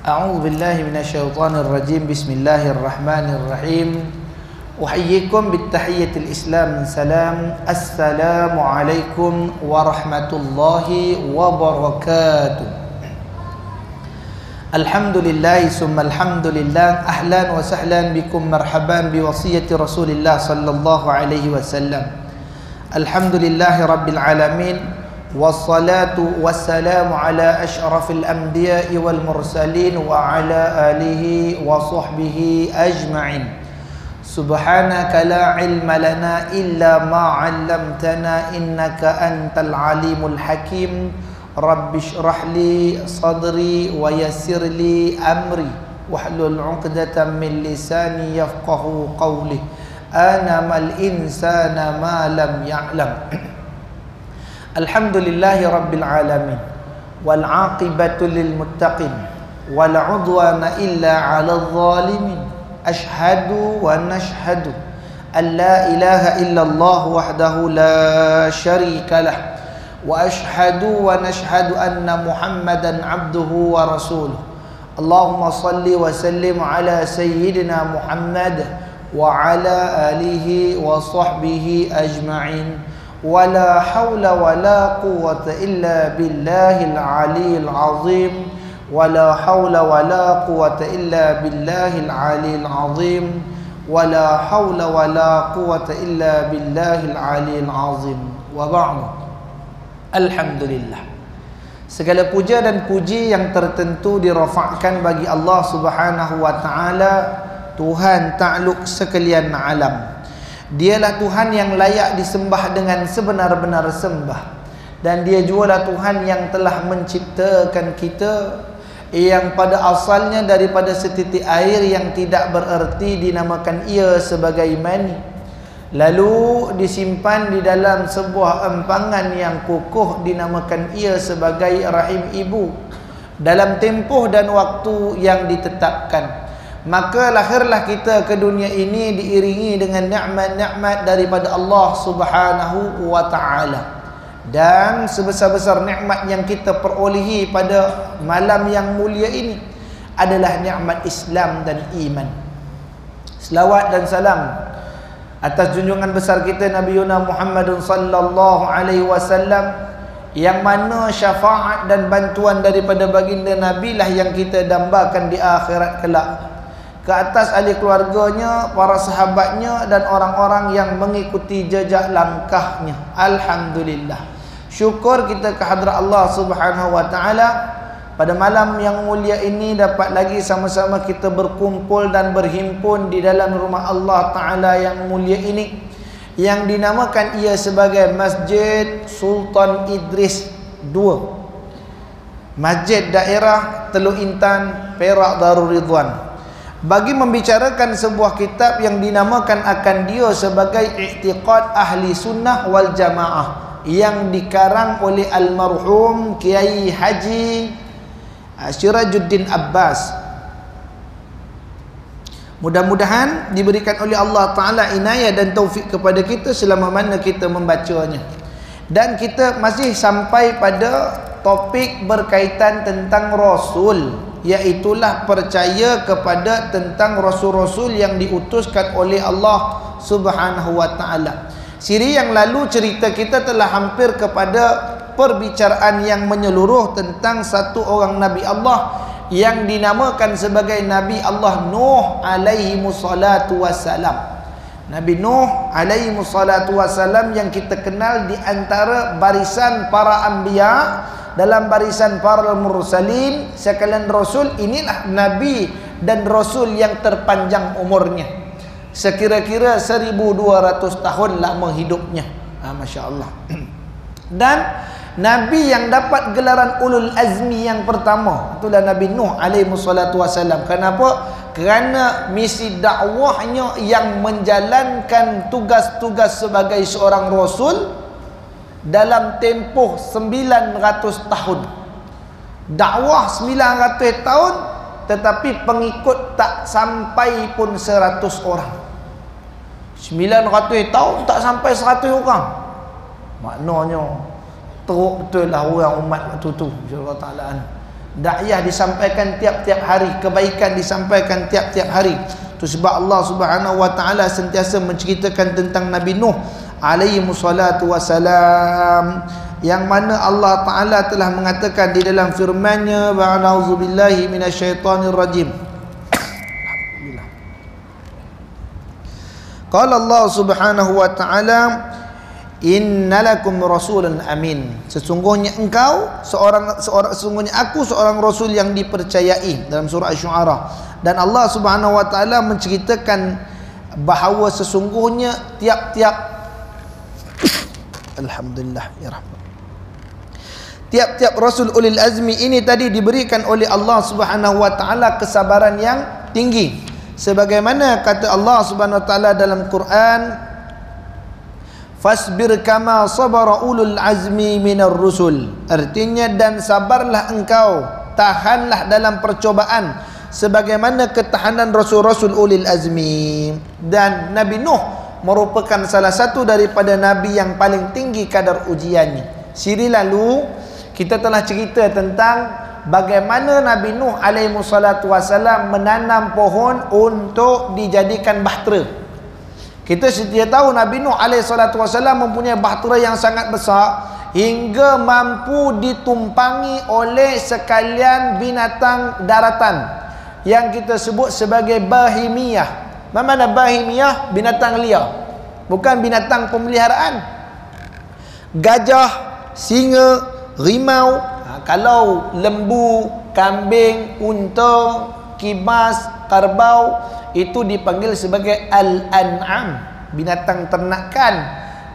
A'udzu billahi minasyaitonir rajim. Bismillahirrahmanirrahim. Uhayyikum bittahiyyatil Islam salam. Assalamu alaikum warahmatullahi wabarakatuh. Alhamdulillah summa alhamdulillah. Ahlan wa sahlan bikum, marhaban bi wasiyati Rasulillah sallallahu alaihi wasallam. Alhamdulillahi rabbil alamin. Wassalatu wassalamu ala ashrafil anbiya'i wal mursalin wa ala alihi wa sahbihi ajma'in. Subhanaka la ilma lana illa ma 'allamtana innaka antal alimul hakim. Rabbi shrah li sadri wa yassir li amri wahlul 'uqdatam min lisani yafqahu qawli. Ana mal insana ma lam ya'lam. Alhamdulillahi rabbil alamin wal 'aqibatu lil muttaqin wal 'udwana illa 'alal zalimin. Ashhadu wa nashhadu an la ilaha illallah wahdahu la syarika lah wa ashhadu wa nashhadu anna Muhammadan 'abduhu wa rasuluh. Allahumma salli wa sallim ala sayyidina Muhammad wa ala alihi wa sahbihi ajma'in. ولا حول ولا قوة إلا بالله العلي العظيم. ولا حول ولا قوة إلا بالله العلي العظيم. ولا حول ولا قوة إلا بالله العلي العظيم. وبعد. Alhamdulillah, segala puja dan puji yang tertentu dirafakkan bagi Allah Subhanahu wa taala, Tuhan takluk sekalian alam. Dialah Tuhan yang layak disembah dengan sebenar-benar sembah. Dan dia jugalah Tuhan yang telah menciptakan kita, yang pada asalnya daripada setitik air yang tidak bererti dinamakan ia sebagai mani, lalu disimpan di dalam sebuah empangan yang kukuh dinamakan ia sebagai rahim ibu dalam tempoh dan waktu yang ditetapkan. Maka lahirlah kita ke dunia ini diiringi dengan nikmat-nikmat daripada Allah Subhanahu wa taala. Dan sebesar-besar nikmat yang kita perolehi pada malam yang mulia ini adalah nikmat Islam dan iman. Selawat dan salam atas junjungan besar kita Nabi Muhammad sallallahu alaihi wasallam, yang mana syafaat dan bantuan daripada baginda Nabi lah yang kita dambakan di akhirat kelak, ke atas ahli keluarganya, para sahabatnya dan orang-orang yang mengikuti jejak langkahnya. Alhamdulillah, syukur kita kehadrat Allah Subhanahu wa taala pada malam yang mulia ini dapat lagi sama-sama kita berkumpul dan berhimpun di dalam rumah Allah taala yang mulia ini, yang dinamakan ia sebagai Masjid Sultan Idris II, Masjid Daerah Teluk Intan, Perak Darul Ridwan, bagi membicarakan sebuah kitab yang dinamakan akan dia sebagai I'tiqad Ahli Sunnah wal Jamaah, yang dikarang oleh almarhum Kiai Haji Sirajuddin Abbas. Mudah-mudahan diberikan oleh Allah Ta'ala inayah dan taufik kepada kita selama mana kita membacanya. Dan kita masih sampai pada topik berkaitan tentang Rasul, iaitulah percaya kepada tentang Rasul-Rasul yang diutuskan oleh Allah Subhanahu wa ta'ala. Siri yang lalu cerita kita telah hampir kepada perbicaraan yang menyeluruh tentang satu orang Nabi Allah yang dinamakan sebagai Nabi Allah Nuh alaihi musallatu wassalam. Nabi Nuh alaihi musallatu wassalam yang kita kenal di antara barisan para anbiya, dalam barisan para mursalin sekalian rasul. Inilah Nabi dan Rasul yang terpanjang umurnya, sekira-kira 1200 tahun lama hidupnya. Masya Allah. Dan Nabi yang dapat gelaran ulul azmi yang pertama itulah Nabi Nuh alaihi wassalatu wassalam. Kenapa? Kerana misi dakwahnya yang menjalankan tugas-tugas sebagai seorang rasul dalam tempoh 900 tahun. Dakwah 900 tahun, tetapi pengikut tak sampai pun 100 orang. 900 tahun tak sampai 100 orang. Maknanya teruk betul lah orang umat waktu tu, insya-Allah taala. Dakwah disampaikan tiap-tiap hari, kebaikan disampaikan tiap-tiap hari. Itu sebab Allah Subhanahu wa taala sentiasa menceritakan tentang Nabi Nuh alaihi wassalatu wassalam, yang mana Allah taala telah mengatakan di dalam firman-Nya, ba'auzubillahi minasyaitonir rajim. Qala Allah Subhanahu wa taala, innalakum rasulun amin. Sesungguhnya sesungguhnya aku seorang rasul yang dipercayai, dalam surah Asy-Syu'ara. Dan Allah Subhanahu wa taala menceritakan bahawa sesungguhnya tiap-tiap alhamdulillah ya rahmat, tiap-tiap rasul ulil azmi ini tadi diberikan oleh Allah Subhanahu wa taala kesabaran yang tinggi, sebagaimana kata Allah Subhanahu wa taala dalam Quran, fasbir kama sabara ulul azmi minar rusul. Artinya, dan sabarlah engkau, tahanlah dalam percobaan sebagaimana ketahanan rasul-rasul ulil azmi. Dan Nabi Nuh merupakan salah satu daripada nabi yang paling tinggi kadar ujiannya. Siri lalu kita telah cerita tentang bagaimana Nabi Nuh alaihi wassalatu wassalam menanam pohon untuk dijadikan bahtera. Kita sedia tahu Nabi Nuh alaihi salatu wasallam mempunyai bahtera yang sangat besar hingga mampu ditumpangi oleh sekalian binatang daratan yang kita sebut sebagai bahimiyah. Mana bahimiyah? Binatang liar, bukan binatang pemeliharaan. Gajah, singa, rimau, kalau lembu, kambing, unta, kibas, kerbau, itu dipanggil sebagai al-an'am, binatang ternakan.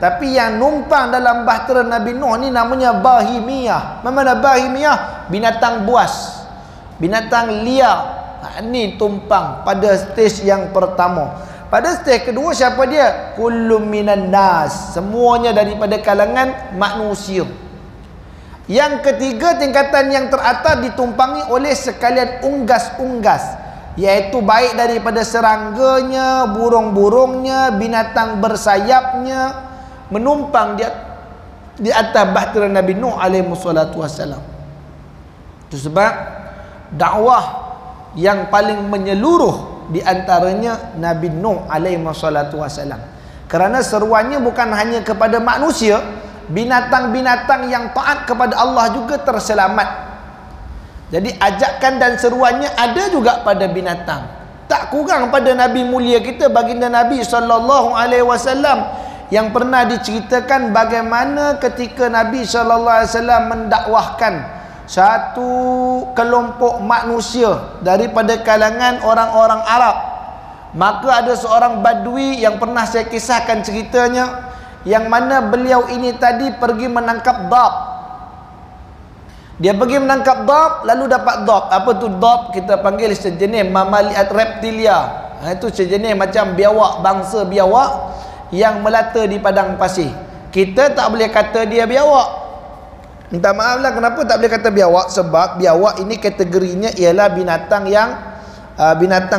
Tapi yang numpang dalam bahtera Nabi Nuh ni namanya bahimiyah. Mana bahimiyah? Binatang buas, binatang liar. Ni tumpang pada stage yang pertama. Pada stage kedua siapa dia? Kullum minan nas, semuanya daripada kalangan manusia. Yang ketiga, tingkatan yang teratas ditumpangi oleh sekalian unggas-unggas, iaitu baik daripada serangganya, burung-burungnya, binatang bersayapnya, menumpang di atas bahtera Nabi Nuh alaihi wassalatu wassalam. Itu sebab dakwah yang paling menyeluruh di antaranya Nabi Nuh alaihi wassalatu wassalam. Kerana seruannya bukan hanya kepada manusia, binatang-binatang yang taat kepada Allah juga terselamat. Jadi ajakan dan seruannya ada juga pada binatang. Tak kurang pada Nabi mulia kita, baginda Nabi sallallahu alaihi wasallam, yang pernah diceritakan bagaimana ketika Nabi sallallahu alaihi wasallam mendakwahkan satu kelompok manusia daripada kalangan orang-orang Arab, maka ada seorang badui yang pernah saya kisahkan ceritanya, yang mana beliau ini tadi pergi menangkap dhab. Dia pergi menangkap dhab, lalu dapat dhab. Apa tu dhab? Kita panggil sejenis mamaliat reptilia. Itu sejenis macam biawak, bangsa biawak yang melata di padang pasir. Kita tak boleh kata dia biawak. Minta maaf lah, kenapa tak boleh kata biawak? Sebab biawak ini kategorinya ialah binatang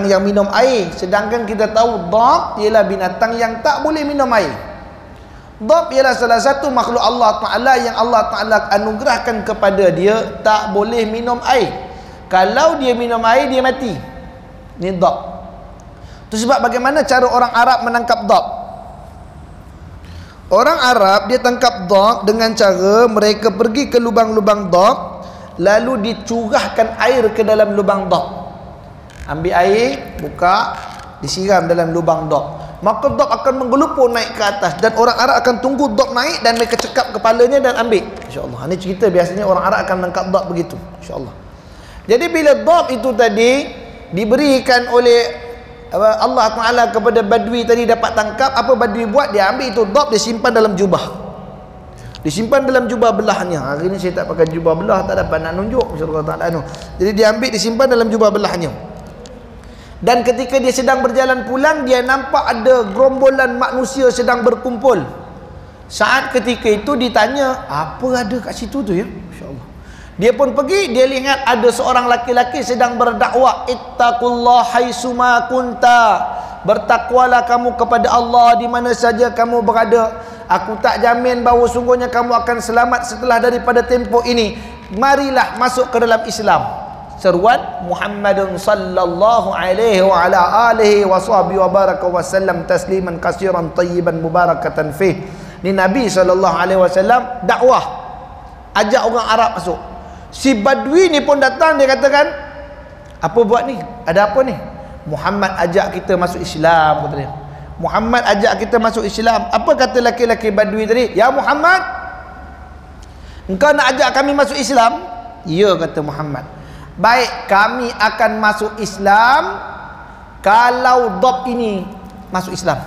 yang minum air. Sedangkan kita tahu dhab ialah binatang yang tak boleh minum air. Dhab ialah salah satu makhluk Allah Ta'ala yang Allah Ta'ala anugerahkan kepada dia tak boleh minum air. Kalau dia minum air, dia mati. Ini dhab. Itu sebab bagaimana cara orang Arab menangkap dhab. Orang Arab dia tangkap dhab dengan cara mereka pergi ke lubang-lubang dhab, lalu dicurahkan air ke dalam lubang dhab. Ambil air, buka, disiram dalam lubang dhab. Maka dhab akan menggelupur naik ke atas, dan orang Arab akan tunggu dhab naik dan mereka cekap kepalanya dan ambil. InsyaAllah. Ini cerita biasanya orang Arab akan menangkap dhab begitu. InsyaAllah. Jadi bila dhab itu tadi diberikan oleh Allah Ta'ala kepada badui tadi dapat tangkap, apa badui buat? Dia ambil itu dhab, dia simpan dalam jubah. Disimpan dalam jubah belahnya. Hari ni saya tak pakai jubah belah, tak dapat nak nunjuk. Jadi dia ambil, disimpan dalam jubah belahnya. Dan ketika dia sedang berjalan pulang, dia nampak ada gerombolan manusia sedang berkumpul. Saat ketika itu ditanya, apa ada kat situ tu ya? InsyaAllah. Dia pun pergi, dia lihat ada seorang laki-laki sedang berdakwah, ittaqullah haitsuma kunta, bertakwalah kamu kepada Allah di mana saja kamu berada. Aku tak jamin bahawa sungguhnya kamu akan selamat setelah daripada tempoh ini. Marilah masuk ke dalam Islam. seruan Muhammadun sallallahu alaihi wa ala alihi wa sahbihi wa baraka wa sallam tasliman katsiran tayyiban mubarakatan fih. Ni Nabi sallallahu alaihi wasallam dakwah, ajak orang Arab masuk. Si Badui ni pun datang, dia katakan, apa buat ni? Ada apa ni? Muhammad ajak kita masuk Islam, kata dia. Muhammad ajak kita masuk Islam. Apa kata laki-laki Badui tadi? Ya Muhammad, engkau nak ajak kami masuk Islam? Ya, kata Muhammad. Baik, kami akan masuk Islam kalau Dob ini masuk Islam.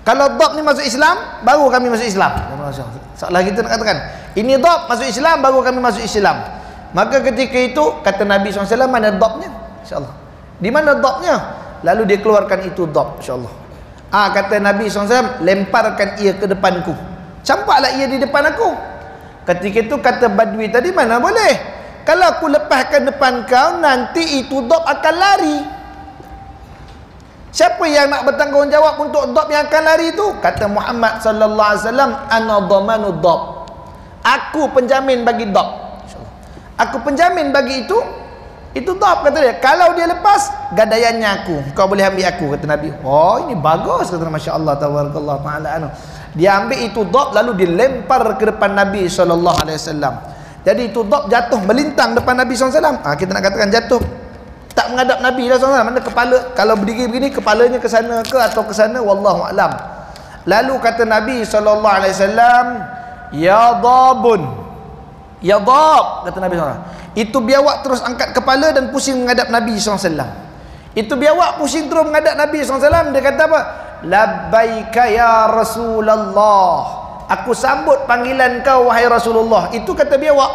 Kalau Dob ni masuk Islam, baru kami masuk Islam. Seolah kita nak katakan, ini Dob masuk Islam, baru kami masuk Islam. Maka ketika itu, kata Nabi SAW, mana Dobnya? InsyaAllah. Di mana Dobnya? Lalu dia keluarkan itu Dob, insyaAllah. Kata Nabi SAW, lemparkan ia ke depanku. Campaklah ia di depan aku. Ketika itu kata Badui tadi, mana boleh? Kalau aku lepaskan depan kau, nanti itu Dob akan lari. Siapa yang nak bertanggungjawab untuk Dob yang akan lari itu? Kata Muhammad sallallahu alaihi wasallam, ana dhamanu Dob. Aku penjamin bagi Dob. Aku penjamin bagi itu Dob, kata dia. Kalau dia lepas, gadaiannya aku. Kau boleh ambil aku, kata Nabi. Oh, ini bagus, kata masya-Allah tabarakallah taala anu. Dia ambil itu Dob, lalu dilempar ke depan Nabi sallallahu alaihi wasallam. Jadi itu Dob jatuh melintang depan Nabi SAW. Kita nak katakan jatuh tak menghadap Nabi SAW. Mana kepala, kalau berdiri begini, kepalanya ke sana ke atau ke sana, wallahu alam. Lalu kata Nabi SAW, ya Dobun, ya Dob, kata Nabi SAW. Itu biawak terus angkat kepala dan pusing menghadap Nabi SAW. Itu biawak pusing terus menghadap Nabi SAW. Dia kata apa? Labbaika ya Rasulullah. Aku sambut panggilan kau wahai Rasulullah. Itu kata biawak.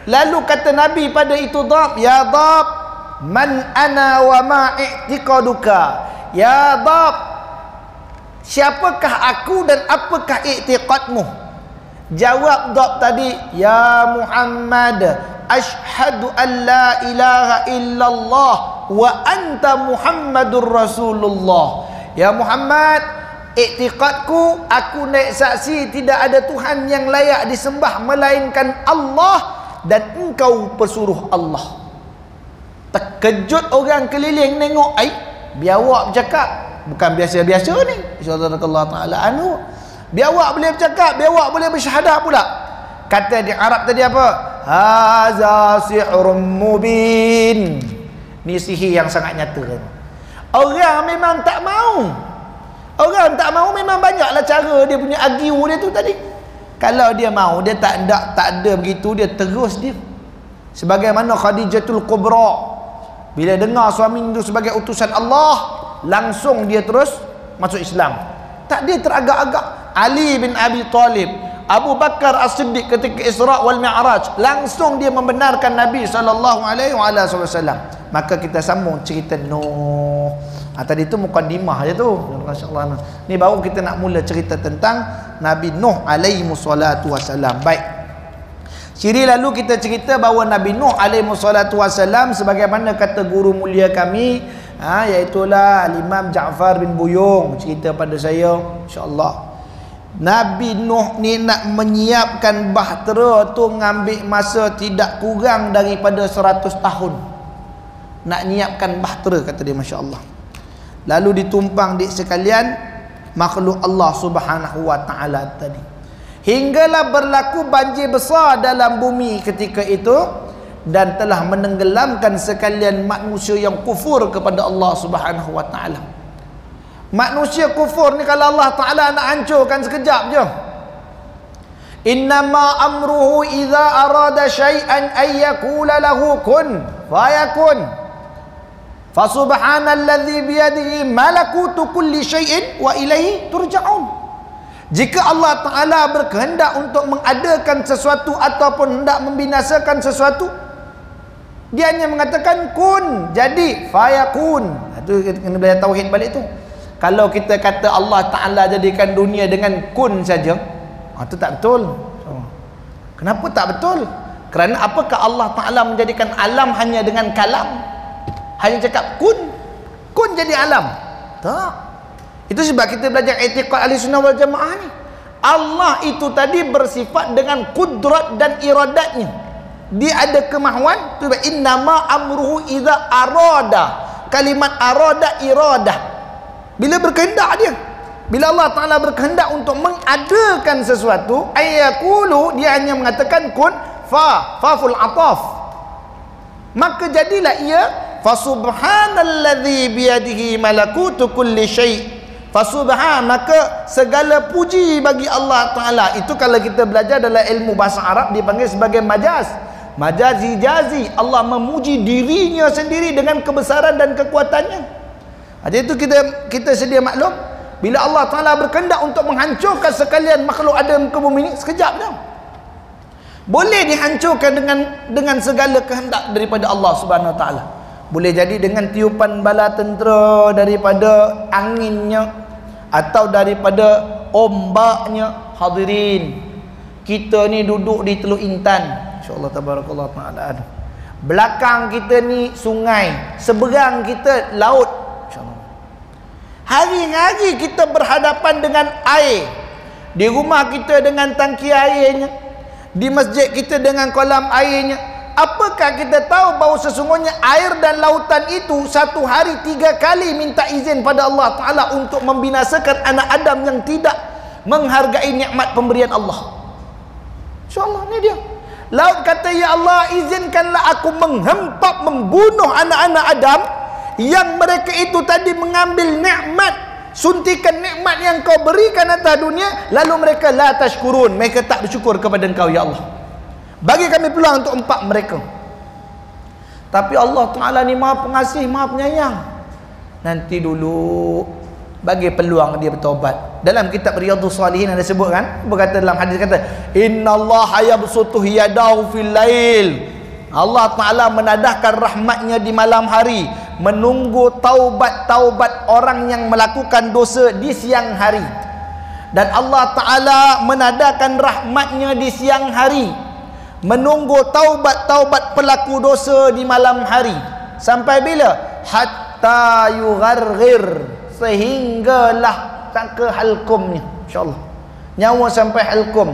Lalu kata Nabi pada itu Dob, ya Dob, man ana wa ma i'tiqaduka. Ya Dob, siapakah aku dan apakah i'tiqadmu? Jawab Dob tadi, ya Muhammad, ashhadu an la ilaha illallah wa anta Muhammadur Rasulullah. Ya Muhammad, iktiqadku, aku naik saksi tidak ada Tuhan yang layak disembah melainkan Allah dan engkau pesuruh Allah. Terkejut orang keliling tengok, biawak bercakap, bukan biasa-biasa ni. Insyaallah taala anu. Biawak boleh bercakap, biawak boleh bersyahadah pula. Kata di Arab tadi apa? Haza sihrun mubin. Ni sihir yang sangat nyata. Orang memang tak mau. Orang tak mau, memang banyaklah cara dia punya argue dia tu tadi. Kalau dia mau, dia tak ada begitu, dia terus dia. Sebagaimana Khadijatul Kubra, bila dengar suami itu sebagai utusan Allah, langsung dia terus masuk Islam. Tak dia teragak-agak. Ali bin Abi Talib, Abu Bakar As-Siddiq ketika Isra wal Mi'raj, langsung dia membenarkan Nabi SAW. Maka kita sambung cerita Nuh. Tadi itu mukaddimah je tu. Masya-Allah. Ni baru kita nak mula cerita tentang Nabi Nuh alaihi wassalatu wassalam. Baik. Ciri lalu kita cerita bahawa Nabi Nuh alaihi wassalatu wassalam, sebagaimana kata guru mulia kami, iaitulah Al-Imam Ja'far bin Buyung, cerita pada saya, insya-Allah. Nabi Nuh ni nak menyiapkan bahtera tu ngambil masa tidak kurang daripada 100 tahun. Nak nyiapkan bahtera, kata dia, masya-Allah. Lalu ditumpang dik sekalian makhluk Allah Subhanahu wa taala tadi. Hinggalah berlaku banjir besar dalam bumi ketika itu dan telah menenggelamkan sekalian manusia yang kufur kepada Allah Subhanahu wa taala. Manusia kufur ni kalau Allah Taala nak hancurkan sekejap je. Innama amruhu idza arada syai'an ay yaqula lahu kun fayakun. Fasubhanalladzi biyadihi malakutu kulli syai'in wa ilaihi turja'un. Jika Allah Taala berkehendak untuk mengadakan sesuatu ataupun hendak membinasakan sesuatu, dia hanya mengatakan kun, jadi, fayakun. Itu kena belajar tauhid balik tu. Kalau kita kata Allah Ta'ala jadikan dunia dengan kun saja, itu tak betul. Kenapa tak betul? Kerana apakah Allah Ta'ala menjadikan alam hanya dengan kalam? Hanya cakap kun, kun jadi alam? Tak. Itu sebab kita belajar i'tiqad Ahlussunnah wal Jamaah ni. Allah itu tadi bersifat dengan kudrat dan iradatnya. dia ada kemahuan tu, innama amruhu idza arada. Kalimat arada iradah, bila berkehendak dia. Bila Allah Ta'ala berkehendak untuk mengadakan sesuatu, ayyakulu, dia hanya mengatakan kun faful ataf, maka jadilah ia. Fasubhanalladzi biyadihi malakutu kulli syai'. Fasubhan, maka segala puji bagi Allah Ta'ala. Itu kalau kita belajar dalam ilmu bahasa Arab dipanggil sebagai majaz. Majazi jazi, Allah memuji dirinya sendiri dengan kebesaran dan kekuatannya. Jadi itu kita sedia maklum, bila Allah Ta'ala berkehendak untuk menghancurkan sekalian makhluk ada muka bumi ini, sekejap dah. Boleh dihancurkan dengan segala kehendak daripada Allah Subhanahu Wa Ta'ala. Boleh jadi dengan tiupan bala tentera daripada anginnya atau daripada ombaknya. Hadirin, kita ni duduk di Teluk Intan, insya-Allah tabarakallah taala. Belakang kita ni sungai, seberang kita laut, insya-Allah. Hari-hari kita berhadapan dengan air. Di rumah kita dengan tangki airnya, di masjid kita dengan kolam airnya. Apakah kita tahu bahawa sesungguhnya air dan lautan itu satu hari 3 kali minta izin pada Allah Ta'ala untuk membinasakan anak Adam yang tidak menghargai nikmat pemberian Allah. InsyaAllah, ni dia. Laut kata, ya Allah, izinkanlah aku menghempap, membunuh anak-anak Adam yang mereka itu tadi mengambil nikmat, suntikan nikmat yang kau berikan atas dunia, lalu mereka la tashkurun, mereka tak bersyukur kepada engkau, ya Allah. Bagi kami peluang untuk empat mereka. Tapi Allah Ta'ala ni maha pengasih, maha penyayang. Nanti dulu, bagi peluang dia bertaubat. Dalam kitab Riyadhus Shalihin ada sebut kan, berkata dalam hadis kata, innallaha yabsutu yadahu fil lail. Allah Ta'ala menadahkan rahmatnya di malam hari, menunggu taubat-taubat orang yang melakukan dosa di siang hari. Dan Allah Ta'ala menadahkan rahmatnya di siang hari, menunggu taubat-taubat pelaku dosa di malam hari. Sampai bila? Hatta yugharghir, sehinggalah ke halkumnya, insyaAllah, nyawa sampai halkum.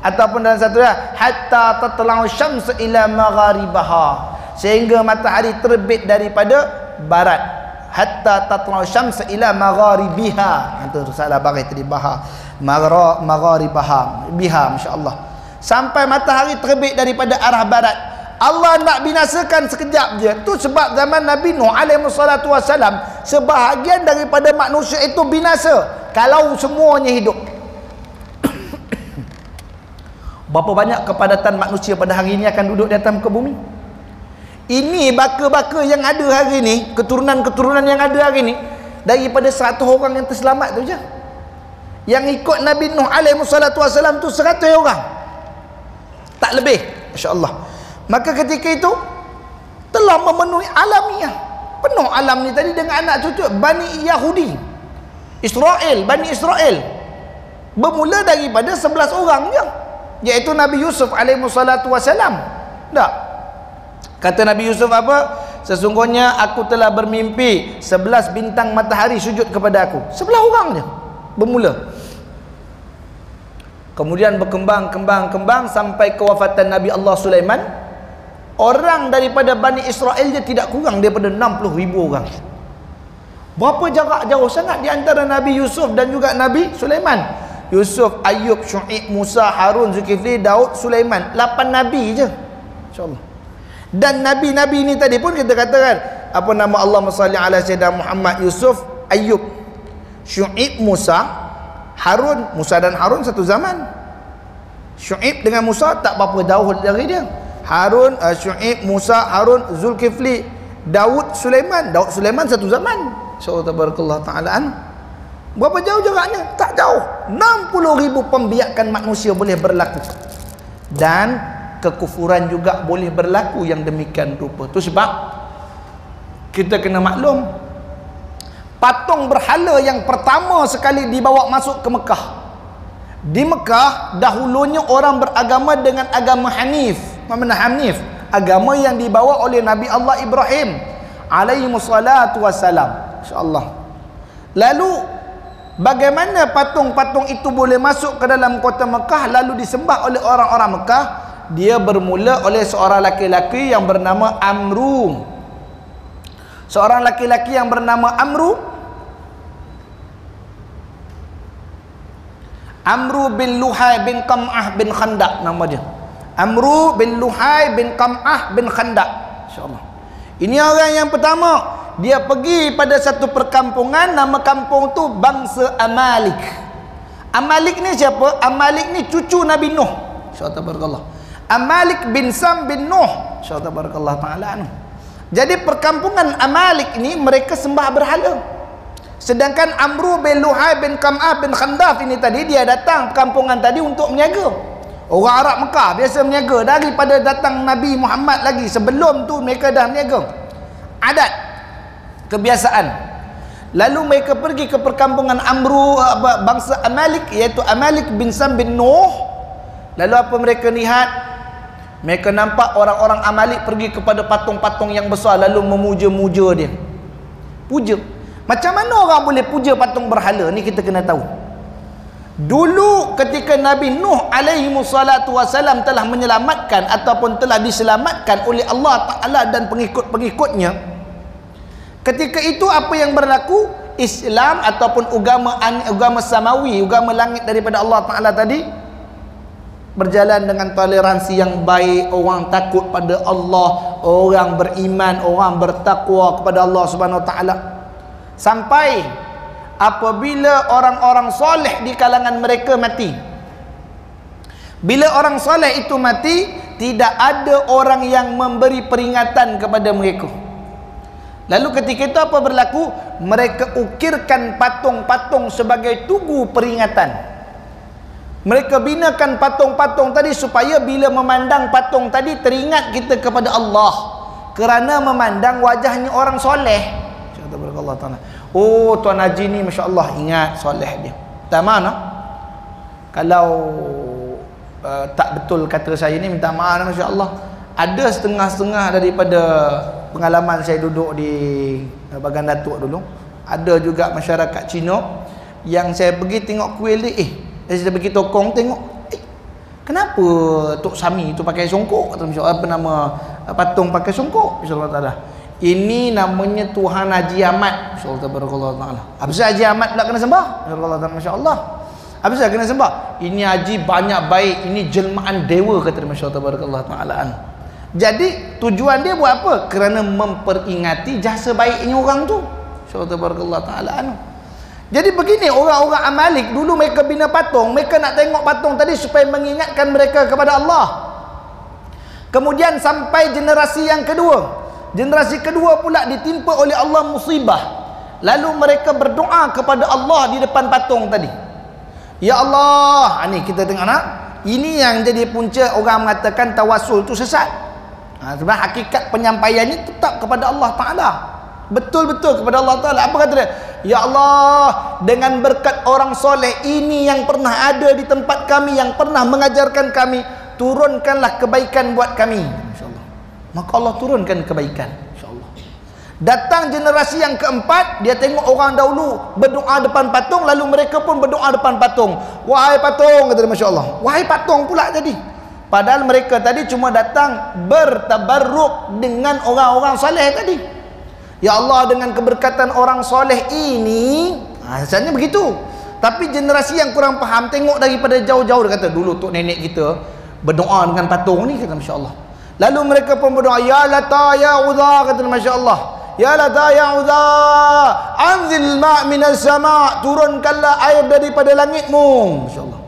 Ataupun dalam satu hatta tatla'u syams ila magharibaha, sehingga matahari terbit daripada barat. Hatta tatla'u syams ila magharibiha, itu salah bagi tadi, baha magharibaha biha, masya-Allah, sampai matahari terbit daripada arah barat. Allah nak binasakan sekejap je. Tu sebab zaman Nabi Nuh alaihi salatu wasalam, sebahagian daripada manusia itu binasa kalau semuanya hidup. Berapa banyak kepadatan manusia pada hari ini akan duduk di atas muka bumi? Ini baka-baka yang ada hari ini, keturunan-keturunan yang ada hari ini, daripada 100 orang yang terselamat tu je. Yang ikut Nabi Nuh alaihi salatu wasalam tu 100 orang, tak lebih, insya-Allah. Maka ketika itu telah memenuhi alamiah, penuh alam ni tadi dengan anak cucu Bani Yahudi, Bani Israel. Bermula daripada 11 orang je, iaitu Nabi Yusuf alaihi salatu wasalam. Tak? Kata Nabi Yusuf apa? Sesungguhnya aku telah bermimpi 11 bintang matahari sujud kepada aku. 11 orang je bermula. Kemudian berkembang sampai kewafatan Nabi Allah Sulaiman. Orang daripada Bani Israel je tidak kurang daripada 60,000 orang. Berapa jarak jauh sangat di antara Nabi Yusuf dan juga Nabi Sulaiman. Yusuf, Ayub, Syu'ib, Musa, Harun, Zulkifli, Daud, Sulaiman. 8 Nabi je, insyaAllah. Dan Nabi-Nabi ni tadi pun kita katakan, apa nama, Allahumma salli ala Sayyidina Muhammad. Yusuf, Ayub, Syu'ib, Musa, Harun. Musa dan Harun satu zaman. Syu'ib dengan Musa tak berapa jauh dari dia. Harun, Syu'ib, Musa, Harun, Zulkifli, Daud, Sulaiman. Daud, Sulaiman satu zaman. InsyaAllah tabarakallah ta'ala. Berapa jauh jaraknya? Tak jauh. 60,000 pembiakan manusia boleh berlaku. Dan kekufuran juga boleh berlaku yang demikian rupa. Itu sebab kita kena maklum, patung berhala yang pertama sekali dibawa masuk ke Mekah. Di Mekah dahulunya orang beragama dengan agama Hanif. Mana Hanif? Agama yang dibawa oleh Nabi Allah Ibrahim alaihi salatu wassalam, insya-Allah. Lalu bagaimana patung-patung itu boleh masuk ke dalam kota Mekah lalu disembah oleh orang-orang Mekah? dia bermula oleh seorang laki-laki yang bernama Amru. Seorang laki-laki yang bernama Amru bin Luhai bin Qam'ah bin Khandaq, nama dia. Amru bin Luhai bin Qam'ah bin Khandaq. InsyaAllah. Ini orang yang pertama. Dia pergi pada satu perkampungan, nama kampung tu bangsa Amalik. Amalik ni siapa? Amalik ni cucu Nabi Nuh. InsyaAllah barakallah. Amalik bin Sam bin Nuh. InsyaAllah barakallah ta'ala. Jadi perkampungan Amalik ni mereka sembah berhala. Sedangkan Amru bin Luhai bin Qam'ah bin Khandaq ini tadi, dia datang perkampungan tadi untuk meniaga. Orang Arab Mekah biasa meniaga daripada datang Nabi Muhammad lagi. Sebelum tu mereka dah meniaga. Adat, kebiasaan. Lalu mereka pergi ke perkampungan Amru, bangsa Amalik, iaitu Amalik bin Sam bin Nuh. Lalu apa mereka lihat? Mereka nampak orang-orang Amalik pergi kepada patung-patung yang besar, lalu memuja-muja dia. Puja. Macam mana orang boleh puja patung berhala? Ni kita kena tahu. Dulu ketika Nabi Nuh alaihi wassalatu wassalam telah menyelamatkan ataupun telah diselamatkan oleh Allah Ta'ala dan pengikut-pengikutnya, ketika itu apa yang berlaku? Islam ataupun agama samawi, agama langit daripada Allah Ta'ala tadi, berjalan dengan toleransi yang baik. Orang takut pada Allah, orang beriman, orang bertakwa kepada Allah Subhanahu Wa Ta'ala. Sampai apabila orang-orang soleh di kalangan mereka mati, bila orang soleh itu mati, tidak ada orang yang memberi peringatan kepada mereka. Lalu ketika itu apa berlaku? Mereka ukirkan patung-patung sebagai tugu peringatan. Mereka binakan patung-patung tadi supaya bila memandang patung tadi teringat kita kepada Allah, kerana memandang wajahnya orang soleh. Allah Ta'ala. Oh, Tuan Haji ni Masya Allah ingat soleh dia. Tak mana? Kalau tak betul kata saya ni, minta maaf Masya Allah. Ada setengah-setengah daripada pengalaman saya duduk di Bagan Datuk dulu. Ada juga masyarakat Cina yang saya pergi tengok kuil dia. Saya pergi tokong tengok. Kenapa Tok Sami tu pakai songkok? Kata Masya Allah, apa nama patung pakai songkok? Masya Allah Ta'ala. Ini namanya Tuhan Haji Ahmad. Masya Allah Ta'ala. Apa Haji Ahmad pula kena sembah? Masya Allah. Apa sahaja kena sembah? Ini haji banyak baik, ini jelmaan dewa, kata Masya Allah Ta'ala. Jadi tujuan dia buat apa? Kerana memperingati jasa baiknya orang tu. Masya Allah Ta'ala. Jadi begini orang-orang Amalik dulu, mereka bina patung. Mereka nak tengok patung tadi supaya mengingatkan mereka kepada Allah. Kemudian sampai generasi yang kedua. Generasi kedua pula ditimpa oleh Allah musibah. Lalu mereka berdoa kepada Allah di depan patung tadi. Ya Allah, ni kita tengok nak. Ini yang jadi punca orang mengatakan tawasul tu sesat. Sebab hakikat penyampaiannya tetap kepada Allah Ta'ala. Betul-betul kepada Allah Ta'ala. Apa kata dia? Ya Allah, dengan berkat orang soleh ini yang pernah ada di tempat kami, yang pernah mengajarkan kami, turunkanlah kebaikan buat kami. InsyaAllah. Maka Allah turunkan kebaikan. InsyaAllah. Datang generasi yang keempat, dia tengok orang dahulu berdoa depan patung, lalu mereka pun berdoa depan patung. Wahai patung, kata dia, Masya Allah. Wahai patung pula jadi. Padahal mereka tadi cuma datang bertabarruk dengan orang-orang soleh tadi. Ya Allah, dengan keberkatan orang soleh ini, asalnya begitu. Tapi generasi yang kurang faham, tengok daripada jauh-jauh, dia kata dulu tok nenek kita berdoa dengan patung ni, kata Masya Allah. Lalu mereka pun berdoa, Ya Lata Ya Uza, kata Masya Allah. Ya Lata Ya Uza, anzil ma' minas sama', turunkanlah air daripada langitmu. Masya Allah.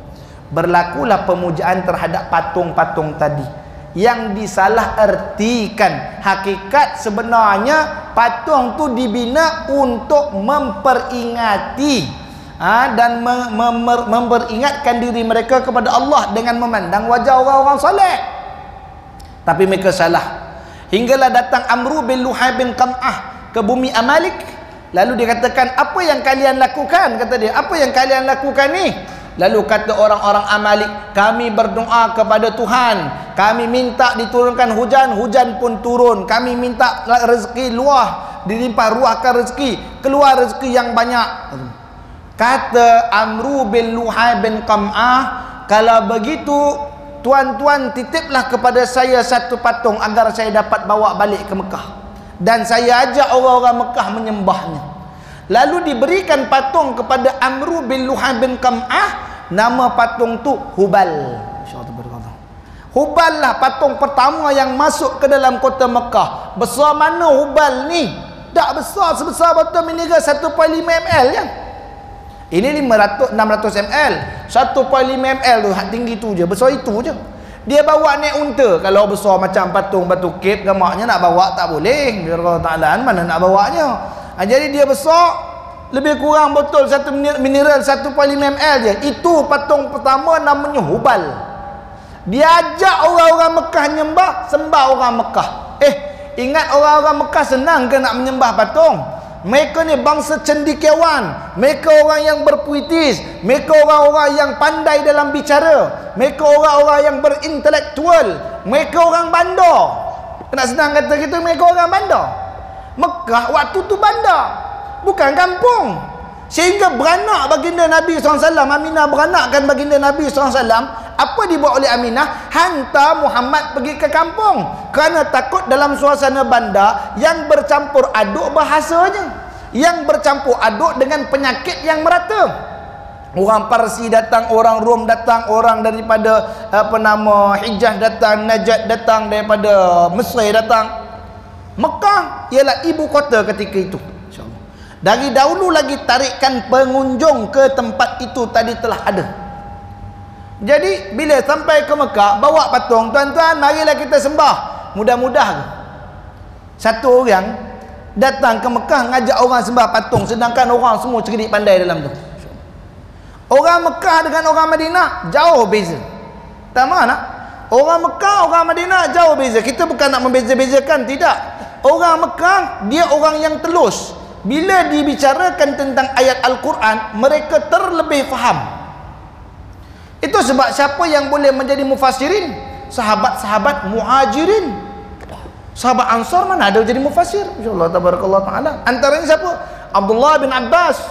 Berlakulah pemujaan terhadap patung-patung tadi yang disalah ertikan. Hakikat sebenarnya patung tu dibina untuk memperingati dan memperingatkan diri mereka kepada Allah dengan memandang wajah orang-orang soleh. Tapi mereka salah. Hinggalah datang Amru bin Luhai bin Qam'ah ke bumi Amalik. Lalu dia katakan, apa yang kalian lakukan? Kata dia, apa yang kalian lakukan ni? Lalu kata orang-orang Amalik, kami berdoa kepada Tuhan, kami minta diturunkan hujan, hujan pun turun. Kami minta rezeki luah, dilimpah ruahkan rezeki, keluar rezeki yang banyak. Kata Amru bin Luhai bin Qam'ah, kalau begitu tuan-tuan titiplah kepada saya satu patung agar saya dapat bawa balik ke Mekah, dan saya ajak orang-orang Mekah menyembahnya. Lalu diberikan patung kepada Amru bin Luhai bin Qam'ah, nama patung tu Hubal. Hubal lah patung pertama yang masuk ke dalam kota Mekah. Besar mana Hubal ni? Tak besar sebesar botol mineral 1.5 ml kan? Ini 600 ml. 1.5 ml tu hak tinggi tu je, besar itu je. Dia bawa naik unta. Kalau besar macam patung batu kep gamaknya nak bawa tak boleh. Biar Allah Ta'ala mana nak bawanya. Jadi dia besar, lebih kurang botol satu mineral 1.5 ml je. Itu patung pertama namanya Hubal. Dia ajak orang-orang Mekah nyembah, sembah orang Mekah. Ingat orang-orang Mekah senang ke nak menyembah patung? Mereka ni bangsa cendekiawan, mereka orang yang berpuitis, mereka orang-orang yang pandai dalam bicara, mereka orang-orang yang berintelektual, mereka orang bandar. Nak senang kata kita, mereka orang bandar. Mekah waktu tu bandar, bukan kampung. Sehingga beranak baginda Nabi SAW, Aminah beranakkan baginda Nabi SAW. Apa dibuat oleh Aminah? Hantar Muhammad pergi ke kampung, kerana takut dalam suasana bandar yang bercampur aduk bahasanya, yang bercampur aduk dengan penyakit yang merata. Orang Parsi datang, orang Rom datang, orang daripada Hijaz datang, Najd datang, daripada Mesir datang. Mekah ialah ibu kota ketika itu. Dari dahulu lagi tarikan pengunjung ke tempat itu tadi telah ada. Jadi bila sampai ke Mekah, bawa patung, tuan-tuan marilah kita sembah. Mudah-mudahan satu orang datang ke Mekah ngajak orang sembah patung, sedangkan orang semua cerdik pandai dalam tu. Orang Mekah dengan orang Madinah jauh beza. Tak mana? Orang Mekah, orang Madinah jauh beza. Kita bukan nak membeza-bezakan, tidak. Orang Mekah dia orang yang telus. Bila dibicarakan tentang ayat Al-Quran, mereka terlebih faham. Itu sebab siapa yang boleh menjadi mufassirin? Sahabat-sahabat muhajirin. Sahabat Ansar mana ada jadi mufassir? InsyaAllah tabarakallah ta'ala. Antaranya siapa? Abdullah bin Abbas.